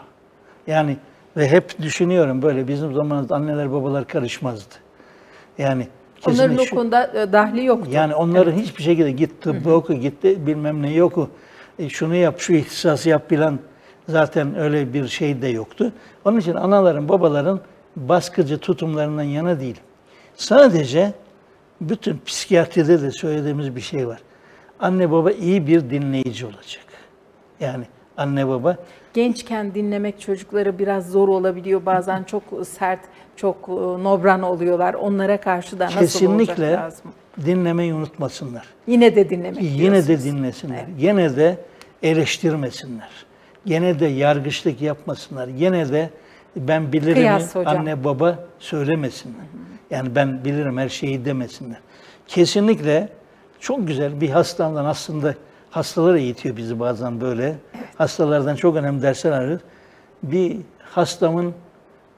Yani ve hep düşünüyorum böyle bizim zamanımızda anneler babalar karışmazdı. Yani Onların o konuda dahli yoktu. Yani onların hiçbir şekilde git tıbbı oku, gitti bilmem neyi oku, şunu yap, şu ihtisası yap bilen zaten öyle bir şey de yoktu. Onun için anaların, babaların baskıcı tutumlarından yana değilim. Sadece bütün psikiyatride de söylediğimiz bir şey var. Anne baba iyi bir dinleyici olacak. Yani anne baba... Gençken dinlemek çocuklara biraz zor olabiliyor. Bazen çok sert, çok nobran oluyorlar. Onlara karşı da nasıl olacak lazım? Kesinlikle dinlemeyi unutmasınlar. Yine de dinlemek Yine de dinlesinler. Evet. Yine de eleştirmesinler. Yine de yargıçlık yapmasınlar. Yine de ben bilirim anne baba söylemesinler. Yani ben bilirim her şeyi demesinler. Kesinlikle çok güzel bir hastadan aslında hastalar eğitiyor bizi bazen böyle. Evet. Hastalardan çok önemli dersler alıyoruz. Bir hastamın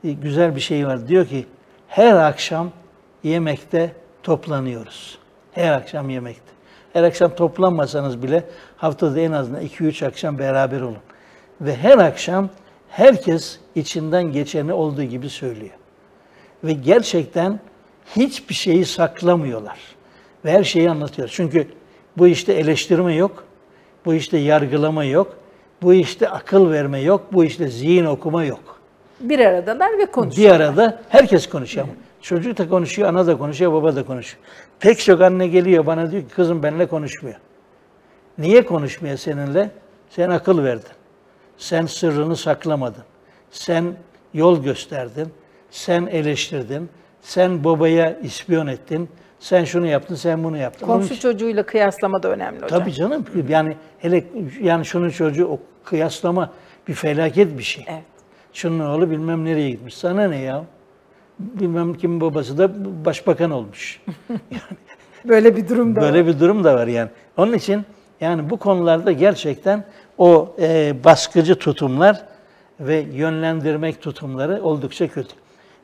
güzel bir şeyi var. Diyor ki her akşam yemekte toplanıyoruz. Her akşam yemekte. Her akşam toplanmasanız bile haftada en azından 2-3 akşam beraber olun. Ve her akşam herkes içinden geçeni olduğu gibi söylüyor. Ve gerçekten hiçbir şeyi saklamıyorlar. Ve her şeyi anlatıyor. Çünkü bu işte eleştirme yok, bu işte yargılama yok, bu işte akıl verme yok, bu işte zihin okuma yok. Bir aradalar ve konuşuyorlar. Bir arada herkes konuşuyor. Çocuk da konuşuyor, ana da konuşuyor, baba da konuşuyor. Pek çok anne geliyor bana diyor ki kızım benimle konuşmuyor. Niye konuşmuyor seninle? Sen akıl verdin. Sen sırrını saklamadın. Sen yol gösterdin. Sen eleştirdin. Sen babaya ispiyon ettin. Sen şunu yaptın, sen bunu yaptın. Komşu çocuğuyla kıyaslama da önemli hocam. Tabii canım. Yani hele yani şunun çocuğu o kıyaslama bir felaket bir şey. Evet. Şunun oğlu bilmem nereye gitmiş. Sana ne ya? Bilmem kimin babası da başbakan olmuş. Yani böyle bir durum da var. Böyle bir durum da var yani. Onun için yani bu konularda gerçekten o baskıcı tutumlar ve yönlendirmek tutumları oldukça kötü.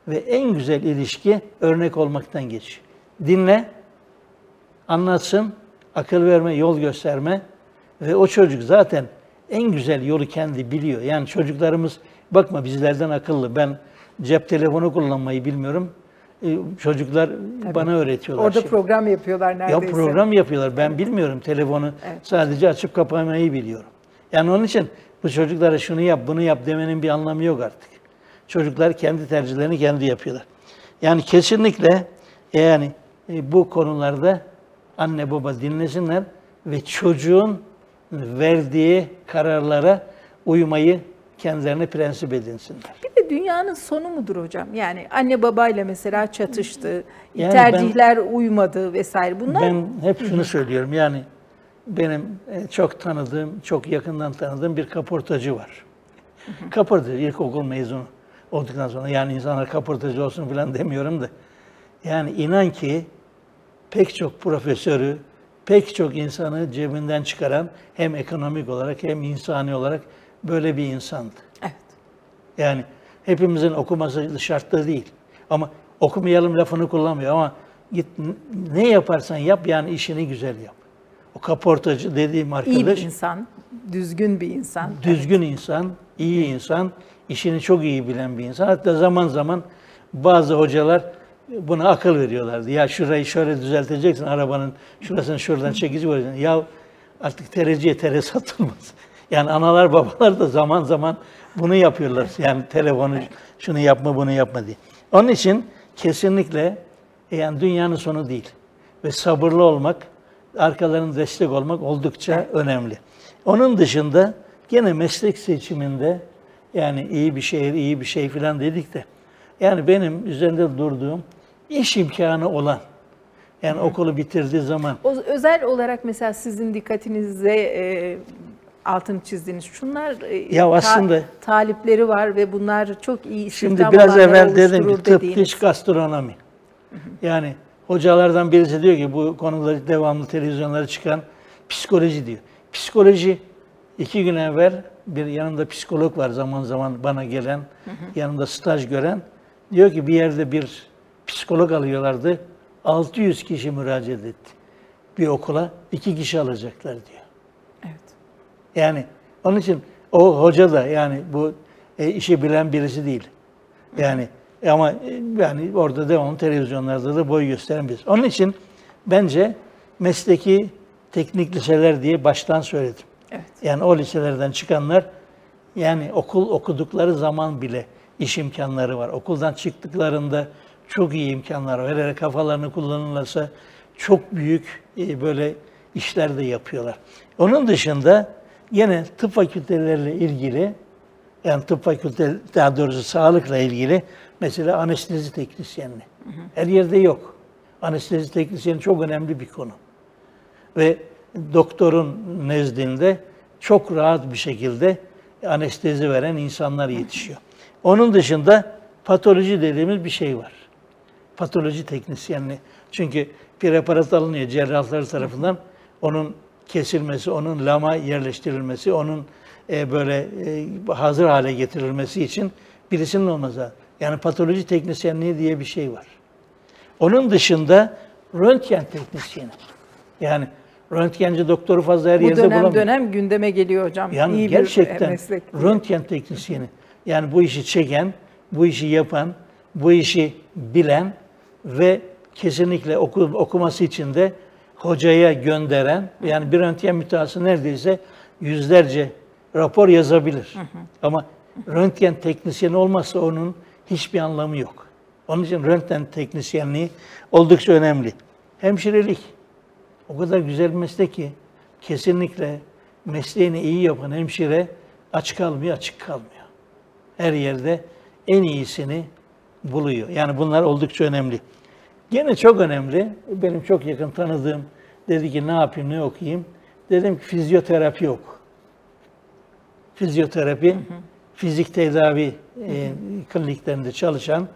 Ve en güzel ilişki örnek olmaktan geçiyor. Dinle, anlatsın, akıl verme, yol gösterme ve o çocuk zaten en güzel yolu kendi biliyor. Yani çocuklarımız bakma bizlerden akıllı. Ben cep telefonu kullanmayı bilmiyorum. Çocuklar bana öğretiyorlar. Orada program yapıyorlar neredeyse. Ya program yapıyorlar. Ben bilmiyorum telefonu. Evet. Sadece açıp kapamayı biliyorum. Yani onun için bu çocuklara şunu yap, bunu yap demenin bir anlamı yok artık. Çocuklar kendi tercihlerini kendi yapıyorlar. Yani kesinlikle yani bu konularda anne baba dinlesinler ve çocuğun verdiği kararlara uymayı kendilerine prensip edinsinler. Bir de dünyanın sonu mudur hocam? Yani anne babayla mesela çatıştı, yani tercihler uymadı vesaire. Bunlar... Ben hep şunu söylüyorum yani benim çok tanıdığım, çok yakından tanıdığım bir kaportacı var. Kaportacı, ilkokul mezunu olduktan sonra yani insanlar kaportacı olsun falan demiyorum da yani inan ki pek çok profesörü, pek çok insanı cebinden çıkaran hem ekonomik olarak hem insani olarak böyle bir insandı. Evet. Yani hepimizin okuması şartlı değil. Ama okumayalım lafını kullanmıyor ama git ne yaparsan yap yani işini güzel yap. O kaportacı dediğim arkadaş. İyi bir insan, düzgün bir insan. Düzgün insan, iyi insan, işini çok iyi bilen bir insan. Hatta zaman zaman bazı hocalar buna akıl veriyorlardı. Ya şurayı şöyle düzelteceksin, arabanın şurasını şuradan çekici koyacaksın. Ya artık tereciye tere satılmaz. Yani analar babalar da zaman zaman bunu yapıyorlar. Yani telefonu şunu yapma bunu yapma diye. Onun için kesinlikle yani dünyanın sonu değil. Ve sabırlı olmak, arkalarına destek olmak oldukça önemli. Onun dışında gene meslek seçiminde yani iyi bir şehir, iyi bir şey falan dedik de yani benim üzerinde durduğum iş imkanı olan yani okulu bitirdiği zaman. Özel olarak mesela sizin dikkatinize altını çizdiğiniz şunlar Ya aslında talipleri var ve bunlar çok iyi şimdi istihdam biraz alanları evvel dedim ki oluşturur tıp, dediğiniz. diş, gastronomi. Yani hocalardan birisi diyor ki bu konuda devamlı televizyonlara çıkan psikoloji diyor. Psikoloji 2 gün evvel bir yanımda psikolog var zaman zaman bana gelen, yanımda staj gören. Diyor ki bir yerde bir psikolog alıyorlardı. 600 kişi müracaat etti. Bir okula 2 kişi alacaklar diyor. Evet. Yani onun için o hoca da yani bu işi bilen birisi değil. Yani ama yani orada devamlı televizyonlarda da boy gösteren birisi. Onun için bence mesleki teknik liseler diye baştan söyledim. Evet. Yani o liselerden çıkanlar yani okul okudukları zaman bile iş imkanları var. Okuldan çıktıklarında çok iyi imkanlar var. Hele kafalarını kullanırlarsa çok büyük böyle işler de yapıyorlar. Onun dışında yine tıp fakülteleriyle ilgili yani tıp fakültesi daha doğrusu sağlıkla ilgili mesela anestezi teknisyenliği. Her yerde yok. Anestezi teknisyeni çok önemli bir konu. Ve doktorun nezdinde çok rahat bir şekilde anestezi veren insanlar yetişiyor. Onun dışında patoloji dediğimiz bir şey var. Patoloji teknisyenliği. Çünkü preparat alınıyor cerrahlar tarafından. Onun kesilmesi, onun lama yerleştirilmesi, onun böyle hazır hale getirilmesi için birisinin olması lazım. Yani patoloji teknisyenliği diye bir şey var. Onun dışında röntgen teknisyeni. Yani röntgenci doktoru fazla her yerde bulamıyor. Bu dönem gündeme geliyor hocam. Yani İyi gerçekten bir meslek. röntgen teknisyeni. Yani bu işi çeken, bu işi yapan, bu işi bilen ve kesinlikle okuması için de hocaya gönderen, yani bir röntgen mütehassısı neredeyse yüzlerce rapor yazabilir. Ama röntgen teknisyeni olmazsa onun hiçbir anlamı yok. Onun için röntgen teknisyenliği oldukça önemli. Hemşirelik o kadar güzel bir meslek ki kesinlikle mesleğini iyi yapan hemşire aç kalmıyor, açık kalmıyor. Her yerde en iyisini buluyor. Yani bunlar oldukça önemli. Gene çok önemli, benim çok yakın tanıdığım dedi ki ne yapayım, ne okuyayım? Dedim ki fizyoterapi oku. Fizyoterapi, fizik tedavi kliniklerinde çalışan,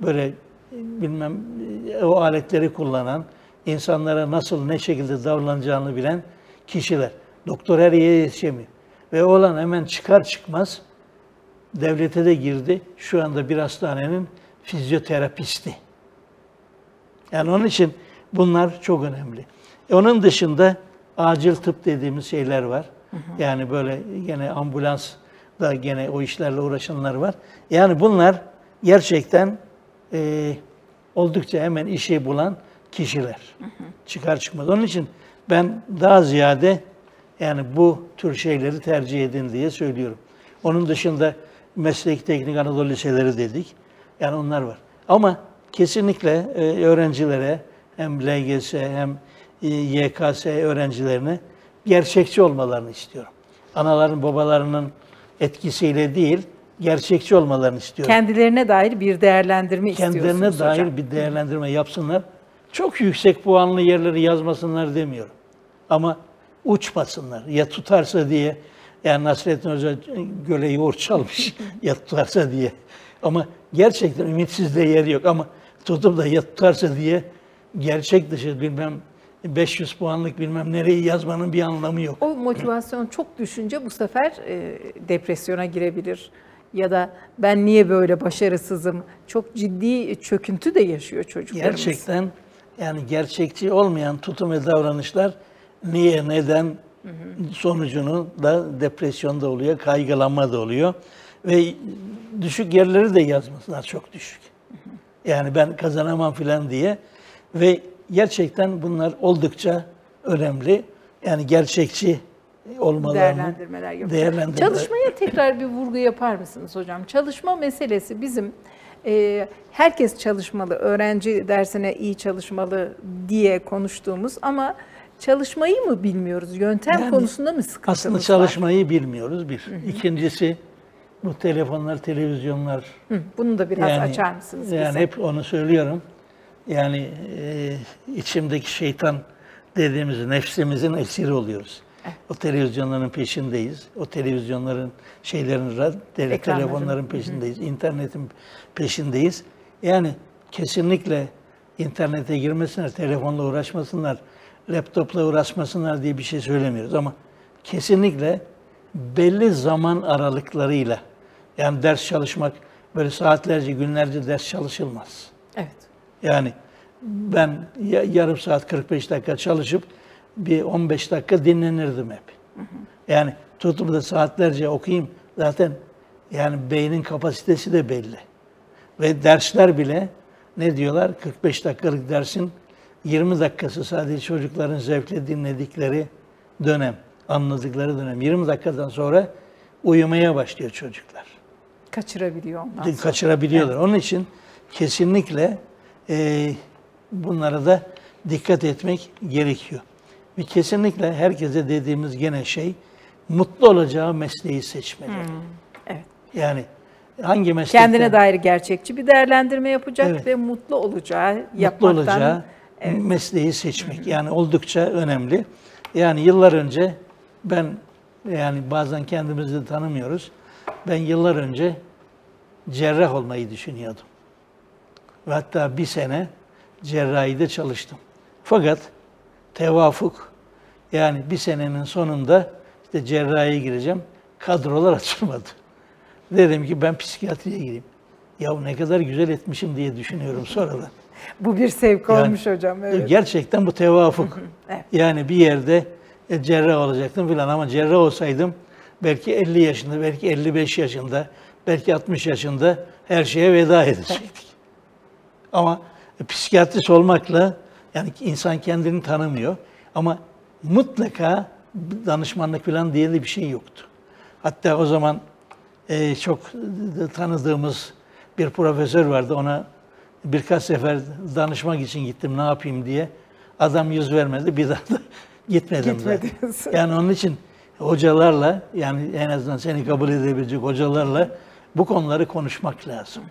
böyle bilmem o aletleri kullanan, insanlara nasıl ne şekilde davranacağını bilen kişiler. Doktor her yere yetişemiyor. Ve oğlan hemen çıkar çıkmaz devlete de girdi. Şu anda bir hastanenin fizyoterapisti. Yani onun için bunlar çok önemli. Onun dışında acil tıp dediğimiz şeyler var. Yani böyle gene ambulans da gene o işlerle uğraşanlar var. Yani bunlar gerçekten oldukça hemen işi bulan kişiler. Çıkar çıkmaz. Onun için ben daha ziyade yani bu tür şeyleri tercih edin diye söylüyorum. Onun dışında meslek teknik Anadolu liseleri dedik. Yani onlar var. Ama kesinlikle öğrencilere hem LGS hem YKS öğrencilerine gerçekçi olmalarını istiyorum. Anaların babalarının etkisiyle değil, gerçekçi olmalarını istiyorum. Kendilerine dair bir değerlendirme istiyorsunuz Kendilerine dair hocam. bir değerlendirme yapsınlar. Çok yüksek puanlı yerleri yazmasınlar demiyorum. Ama uçmasınlar. Ya tutarsa diye, yani Nasrettin Hoca göle yoğurt çalmış, ya tutarsa diye. Ama gerçekten ümitsizliğe yer yok. Ama tutup da ya tutarsa diye gerçek dışı bilmem 500 puanlık bilmem nereyi yazmanın bir anlamı yok. O motivasyon çok düşünce bu sefer depresyona girebilir. Ya da ben niye böyle başarısızım? Çok ciddi çöküntü de yaşıyor çocuklarımız. Gerçekten yani gerçekçi olmayan tutum ve davranışlar niye, neden sonucunu da depresyonda oluyor, kaygılanma da oluyor. Ve düşük yerleri de yazmasınlar, çok düşük. Yani ben kazanamam filan diye. Ve gerçekten bunlar oldukça önemli. Yani gerçekçi olmalarını değerlendirmeler. Çalışmaya tekrar bir vurgu yapar mısınız hocam? Çalışma meselesi bizim herkes çalışmalı, öğrenci dersine iyi çalışmalı diye konuştuğumuz ama çalışmayı mı bilmiyoruz? Yöntem yani konusunda mı sıkıntımız aslında çalışmayı bilmiyoruz bir. İkincisi bu telefonlar, televizyonlar. Bunu da biraz açar mısınız bize? Yani hep onu söylüyorum. Yani içimdeki şeytan dediğimiz nefsimizin esiri oluyoruz. O televizyonların peşindeyiz. O televizyonların telefonların peşindeyiz. İnternetin peşindeyiz. Yani kesinlikle internete girmesinler, telefonla uğraşmasınlar, laptopla uğraşmasınlar diye bir şey söylemiyoruz ama kesinlikle belli zaman aralıklarıyla, yani ders çalışmak, böyle saatlerce, günlerce ders çalışılmaz. Evet. Yani ben yarım saat 45 dakika çalışıp bir 15 dakika dinlenirdim hep. Yani tutup da saatlerce okuyayım, zaten yani beynin kapasitesi de belli. Ve dersler bile ne diyorlar? 45 dakikalık dersin 20 dakikası sadece çocukların zevkle dinledikleri dönem, anladıkları dönem. 20 dakikadan sonra uyumaya başlıyor çocuklar. Kaçırabiliyor ondan sonra. Kaçırabiliyorlar. Evet. Onun için kesinlikle bunlara da dikkat etmek gerekiyor. Ve kesinlikle herkese dediğimiz gene şey, mutlu olacağı mesleği seçmeli. Evet. Yani hangi meslekten... Kendine dair gerçekçi bir değerlendirme yapacak, evet, ve mutlu olacağı, mesleği seçmek. Yani oldukça önemli. Yani yıllar önce ben, yani bazen kendimizi de tanımıyoruz. Ben yıllar önce cerrah olmayı düşünüyordum. Ve hatta bir sene cerrahide çalıştım. Fakat tevafuk, yani bir senenin sonunda işte cerrahiye gireceğim, kadrolar açılmadı. Dedim ki ben psikiyatriye gireyim. Ya ne kadar güzel etmişim diye düşünüyorum sonradan. Bu bir sevk olmuş hocam. Evet. Gerçekten bu tevafuk. Evet. Yani bir yerde cerrah olacaktım filan ama cerrah olsaydım belki 50 yaşında, belki 55 yaşında, belki 60 yaşında her şeye veda edecektik. Ama psikiyatrist olmakla, yani insan kendini tanımıyor ama mutlaka danışmanlık falan diye de bir şey yoktu. Hatta o zaman çok tanıdığımız bir profesör vardı. Ona birkaç sefer danışmak için gittim, ne yapayım diye. Adam yüz vermedi, bir daha da gitmedim de. Yani onun için hocalarla, yani en azından seni kabul edebilecek hocalarla bu konuları konuşmak lazım.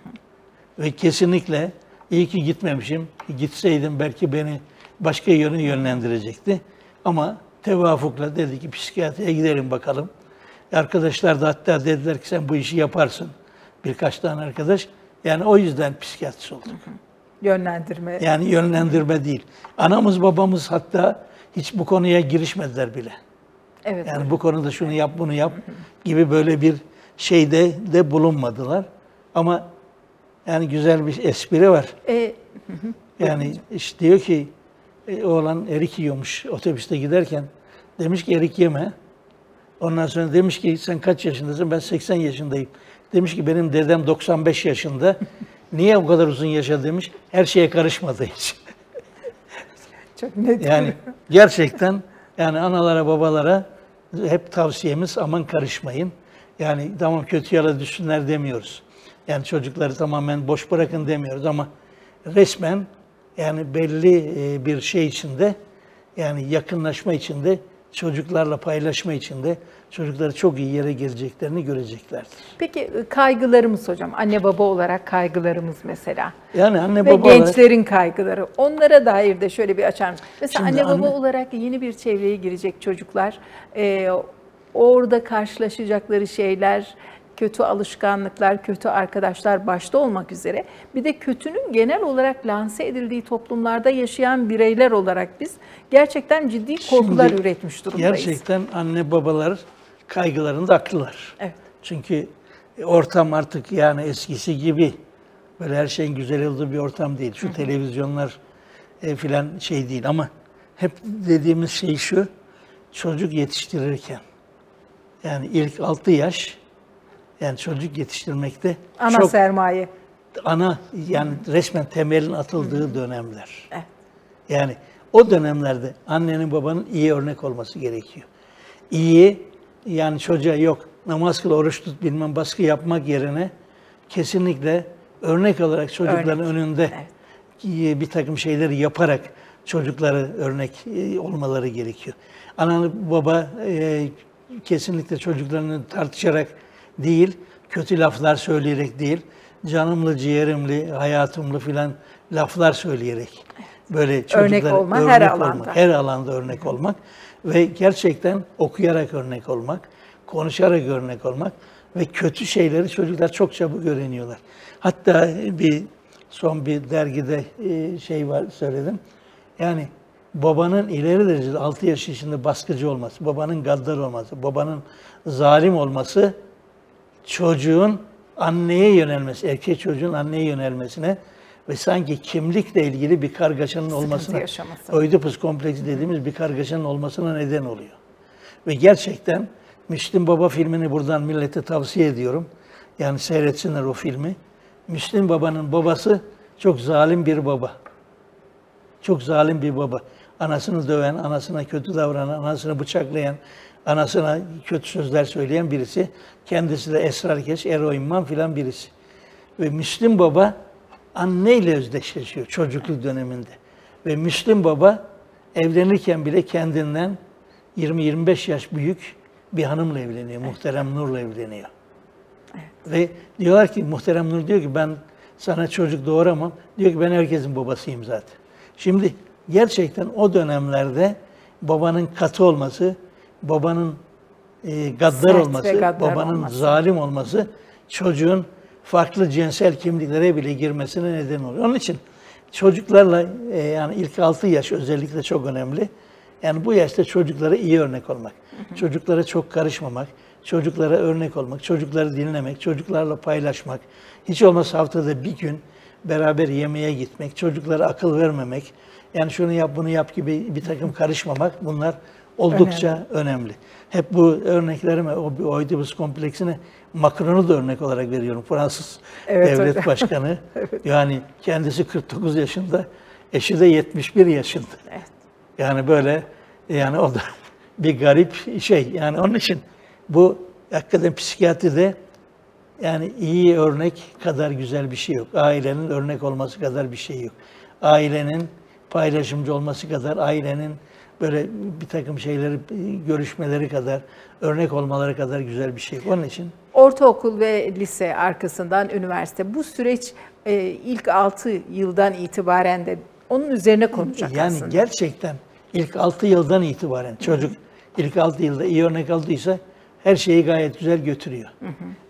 Ve kesinlikle iyi ki gitmemişim. Gitseydim belki beni başka yöne yönlendirecekti. Ama tevafukla dedi ki psikiyatriye gidelim bakalım. Arkadaşlar da hatta dediler ki sen bu işi yaparsın. Birkaç tane arkadaş. Yani o yüzden psikiyatrist olduk. Yönlendirme. Yani yönlendirme değil. Anamız babamız hatta hiç bu konuya girişmediler bile. Evet. Yani öyle. Bu konuda şunu yap, bunu yap gibi böyle bir şeyde de bulunmadılar. Ama yani güzel bir espri var. Yani işte diyor ki oğlan erik yiyormuş otobüste giderken. Demiş ki erik yeme. Ondan sonra demiş ki sen kaç yaşındasın? Ben 80 yaşındayım. Demiş ki benim dedem 95 yaşında. Niye o kadar uzun yaşadı demiş. Her şeye karışmadığı için. Çok net. Yani gerçekten yani analara babalara hep tavsiyemiz aman karışmayın. Yani tamam kötü yola düşsünler demiyoruz. Yani çocukları tamamen boş bırakın demiyoruz ama resmen yani belli bir şey içinde, yani yakınlaşma içinde, çocuklarla paylaşma içinde çocukları çok iyi yere geleceklerini göreceklerdir. Peki kaygılarımız hocam, anne baba olarak kaygılarımız mesela. Yani anne ve baba gençlerin olarak, kaygıları. Onlara dair de şöyle bir açar mısın? Mesela şimdi anne baba olarak yeni bir çevreye girecek çocuklar, orada karşılaşacakları şeyler, kötü alışkanlıklar, kötü arkadaşlar başta olmak üzere, bir de kötünün genel olarak lanse edildiği toplumlarda yaşayan bireyler olarak biz gerçekten ciddi korkular üretmiş durumdayız. Gerçekten anne babalar kaygılarında haklılar. Evet. Çünkü ortam artık yani eskisi gibi böyle her şeyin güzel olduğu bir ortam değil. Şu televizyonlar filan şey değil ama hep dediğimiz şey şu, çocuk yetiştirirken yani ilk 6 yaş yani çocuk yetiştirmekte ana çok sermaye. Ana yani resmen temelin atıldığı dönemler. Evet. Yani o dönemlerde annenin babanın iyi örnek olması gerekiyor. İyi yani çocuğa yok namaz kıl, oruç tut, bilmem baskı yapmak yerine kesinlikle örnek olarak çocukların önünde bir takım şeyleri yaparak çocukları örnek olmaları gerekiyor. Ana baba kesinlikle çocuklarını tartışarak değil, kötü laflar söyleyerek değil, canımlı, ciğerimli, hayatımlı filan laflar söyleyerek böyle çocuklara örnek olmak, her alanda. Her alanda örnek olmak Ve gerçekten okuyarak örnek olmak, konuşarak örnek olmak ve kötü şeyleri çocuklar çok çabuk öğreniyorlar. Hatta son bir dergide şey var söyledim. Yani babanın ileri derecede 6 yaş yaşında baskıcı olması, babanın gaddar olması, babanın zalim olması çocuğun anneye yönelmesi, erkek çocuğun anneye yönelmesine ve sanki kimlikle ilgili bir kargaşanın olmasına, Oidipus kompleksi dediğimiz bir kargaşanın olmasına neden oluyor. Ve gerçekten Müslüm Baba filmini buradan millete tavsiye ediyorum. Yani seyretsinler o filmi. Müslüm Baba'nın babası çok zalim bir baba. Çok zalim bir baba. Anasını döven, anasına kötü davranan, anasını bıçaklayan, anasına kötü sözler söyleyen birisi. Kendisi de esrarkeş, eroinman filan birisi. Ve Müslüm Baba anneyle özdeşleşiyor çocukluk döneminde. Ve Müslüm Baba evlenirken bile kendinden 20-25 yaş büyük bir hanımla evleniyor. Muhterem Nur'la evleniyor. Evet. Ve diyorlar ki, Muhterem Nur diyor ki ben sana çocuk doğuramam. Diyor ki ben herkesin babasıyım zaten. Şimdi gerçekten o dönemlerde babanın katı olması, babanın gaddar olması, babanın zalim olması çocuğun farklı cinsel kimliklere bile girmesine neden oluyor. Onun için çocuklarla yani ilk 6 yaş özellikle çok önemli. Yani bu yaşta çocuklara iyi örnek olmak, çocuklara çok karışmamak, çocuklara örnek olmak, çocukları dinlemek, çocuklarla paylaşmak, hiç olmazsa haftada bir gün beraber yemeğe gitmek, çocuklara akıl vermemek, yani şunu yap bunu yap gibi bir takım karışmamak, bunlar oldukça önemli. Hep bu örneklerime, o Oidipus kompleksine Macron'u da örnek olarak veriyorum. Fransız devlet hocam. Başkanı. Evet. Yani kendisi 49 yaşında, eşi de 71 yaşında. Evet. Yani böyle, yani o da bir garip şey. Yani onun için bu hakikaten psikiyatride yani iyi örnek kadar güzel bir şey yok. Ailenin örnek olması kadar bir şey yok. Ailenin paylaşımcı olması kadar, ailenin böyle bir takım şeyleri, görüşmeleri kadar, örnek olmaları kadar güzel bir şey. Onun için ortaokul ve lise arkasından üniversite. Bu süreç ilk 6 yıldan itibaren de onun üzerine konuşacak yani aslında. Gerçekten ilk 6 yıldan itibaren çocuk ilk 6 yılda iyi örnek aldıysa her şeyi gayet güzel götürüyor.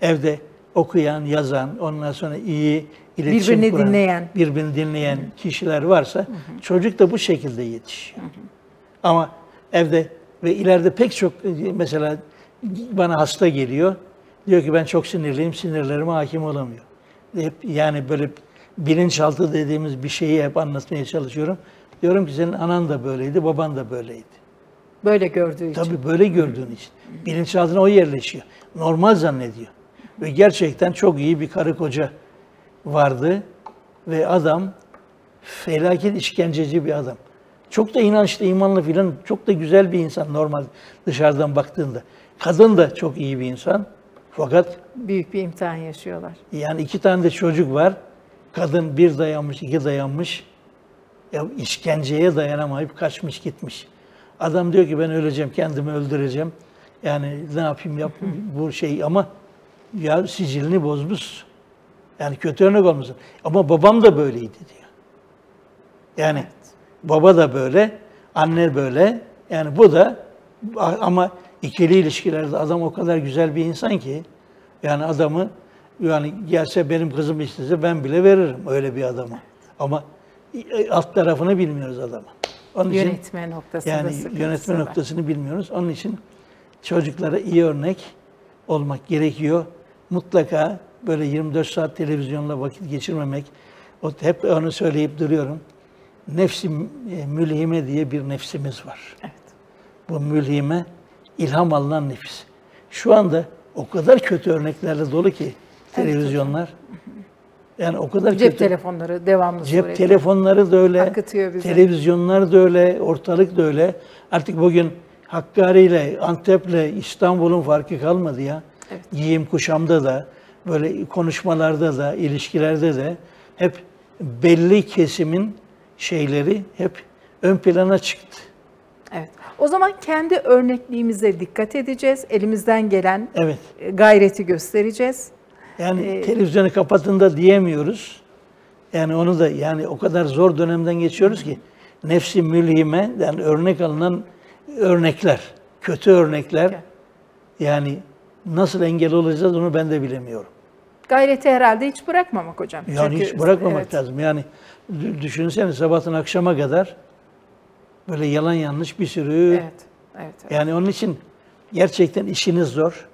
Evde okuyan, yazan, ondan sonra iyi iletişim kuran, birbirini dinleyen kişiler varsa çocuk da bu şekilde yetişiyor. Ama evde ve ileride pek çok, mesela bana hasta geliyor, diyor ki ben çok sinirliyim, sinirlerime hakim olamıyor. Hep yani böyle bilinçaltı dediğimiz bir şeyi hep anlatmaya çalışıyorum. Diyorum ki senin anan da böyleydi, baban da böyleydi. Böyle gördüğü için. Tabii böyle gördüğün için. Bilinçaltına o yerleşiyor. Normal zannediyor. Ve gerçekten çok iyi bir karı koca vardı. Ve adam felaket işkenceci bir adam. Çok da inançlı, imanlı filan, çok da güzel bir insan normal dışarıdan baktığında. Kadın da çok iyi bir insan. Fakat büyük bir imtihan yaşıyorlar. Yani 2 tane de çocuk var. Kadın 1 dayanmış, 2 dayanmış. Ya işkenceye dayanamayıp kaçmış gitmiş. Adam diyor ki ben öleceğim, kendimi öldüreceğim. Yani ne yapayım yap bu şey, ama ya sicilini bozmuş. Yani kötü örnek olmasın. Ama babam da böyleydi diyor. Yani baba da böyle, anne böyle. Yani bu da, ama ikili ilişkilerde adam o kadar güzel bir insan ki, yani adamı, yani gelse benim kızım istese ben bile veririm öyle bir adama. Ama alt tarafını bilmiyoruz adamın. Onun yönetme için, noktasında yani yönetme noktasını bilmiyoruz. Onun için çocuklara iyi örnek olmak gerekiyor. Mutlaka böyle 24 saat televizyonla vakit geçirmemek. Hep onu söyleyip duruyorum. Nefsi mülhime diye bir nefsimiz var. Evet. Bu mülhime, ilham alınan nefis. Şu anda o kadar kötü örneklerle dolu ki televizyonlar. Yani o kadar cep telefonları devamlı. Cep telefonları da öyle, akıtıyor bizi. Televizyonlar da öyle, ortalık da öyle. Artık bugün Hakkari ile, Antep'le İstanbul'un farkı kalmadı ya. Evet. Giyim kuşamda da, böyle konuşmalarda da, ilişkilerde de hep belli kesimin şeyleri hep ön plana çıktı. Evet. O zaman kendi örnekliğimize dikkat edeceğiz. Elimizden gelen gayreti göstereceğiz. Yani televizyonu kapatın da diyemiyoruz. Yani onu da, yani o kadar zor dönemden geçiyoruz ki nefsi mülhime, yani örnek alınan örnekler, kötü örnekler. Yani nasıl engel olacağız onu ben de bilemiyorum. Gayreti herhalde hiç bırakmamak hocam. Yani Çünkü, hiç bırakmamak evet. lazım. Yani düşünsene sabahtan akşama kadar böyle yalan yanlış bir sürü. Evet, evet. Yani onun için gerçekten işiniz zor.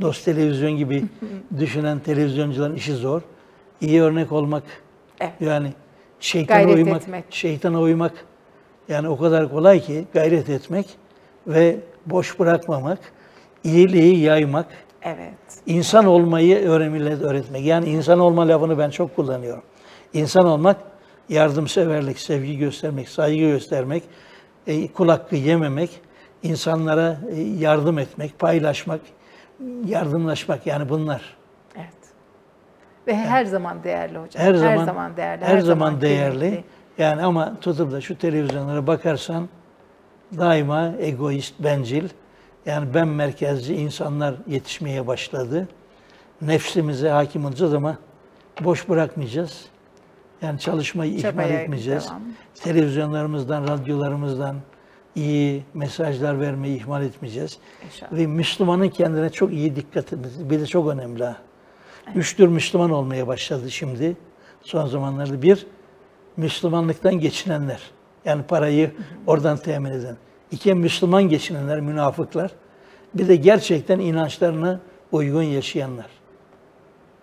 Dost Televizyon gibi düşünen televizyoncuların işi zor. İyi örnek olmak, Evet. yani şeytana Gayret uymak, etmek. şeytana uymak yani o kadar kolay ki gayret etmek ve boş bırakmamak, iyiliği yaymak, Evet. insan olmayı öğretmek. Yani insan olma lafını ben çok kullanıyorum. İnsan olmak, yardımseverlik, sevgi göstermek, saygı göstermek, kul hakkı yememek, insanlara yardım etmek, paylaşmak, yardımlaşmak yani bunlar. Evet. Ve her zaman değerli hocam. Her zaman değerli. Her zaman değerli. kıymetli. Yani ama tutup da şu televizyonlara bakarsan daima egoist, bencil, yani ben merkezci insanlar yetişmeye başladı. Nefsimize hakim olacağız ama boş bırakmayacağız. Yani çalışmayı ihmal Çabaya etmeyeceğiz. devam. Televizyonlarımızdan, radyolarımızdan iyi mesajlar vermeyi ihmal etmeyeceğiz. İnşallah. Ve Müslümanın kendine çok iyi dikkat etmesi. Bir de çok önemli ha. Üç tür Müslüman olmaya başladı şimdi. Son zamanlarda bir, Müslümanlıktan geçinenler. Yani parayı oradan temin eden. İki, Müslüman geçinenler, münafıklar. Bir de gerçekten inançlarına uygun yaşayanlar.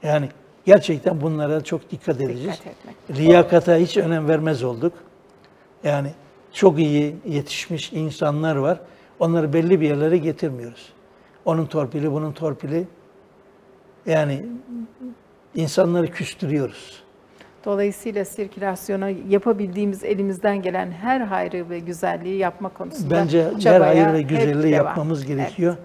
Yani gerçekten bunlara çok dikkat edeceğiz. Dikkat etmek. Liyakata hiç önem vermez olduk. Yani çok iyi yetişmiş insanlar var. Onları belli bir yerlere getirmiyoruz. Onun torpili, bunun torpili. Yani insanları küstürüyoruz. Dolayısıyla sirkülasyona yapabildiğimiz elimizden gelen her hayrı ve güzelliği yapma konusunda Bence her çabaya hayır ve hep güzelliği devam. yapmamız gerekiyor.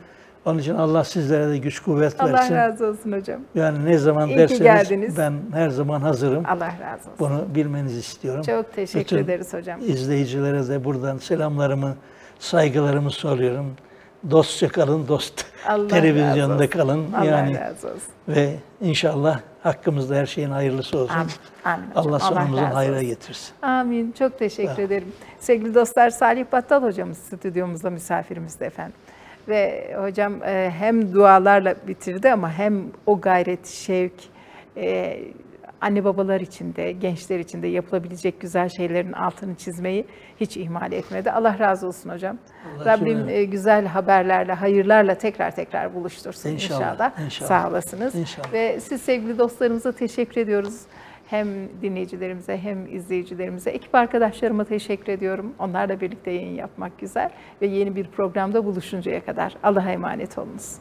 Onun için Allah sizlere de güç kuvvet Allah versin. razı olsun hocam. Yani ne zaman İyi ki derseniz geldiniz. ben her zaman hazırım. Allah razı olsun. Bunu bilmenizi istiyorum. Çok teşekkür Bütün ederiz hocam. İzleyicilere de buradan selamlarımı, saygılarımı soruyorum. Dostça kalın, dost Allah razı televizyonda olsun. kalın. Allah Yani razı olsun. ve inşallah hakkımızda her şeyin hayırlısı olsun. Amin. Amin hocam. Allah sonumuzu razı hayra olsun. getirsin. Amin. Çok teşekkür ederim. Sevgili dostlar, Salih Battal hocamız stüdyomuzda misafirimizde efendim. Ve hocam hem dualarla bitirdi ama hem o gayret, şevk, anne babalar için de, gençler için de yapılabilecek güzel şeylerin altını çizmeyi hiç ihmal etmedi. Allah razı olsun hocam. Allah Rabbim güzel haberlerle, hayırlarla tekrar buluştursun inşallah. İnşallah. Sağ olasınız. İnşallah. Ve siz sevgili dostlarımıza teşekkür ediyoruz. Hem dinleyicilerimize hem izleyicilerimize, ekip arkadaşlarıma teşekkür ediyorum. Onlarla birlikte yayın yapmak güzel ve yeni bir programda buluşuncaya kadar Allah'a emanet olunuz.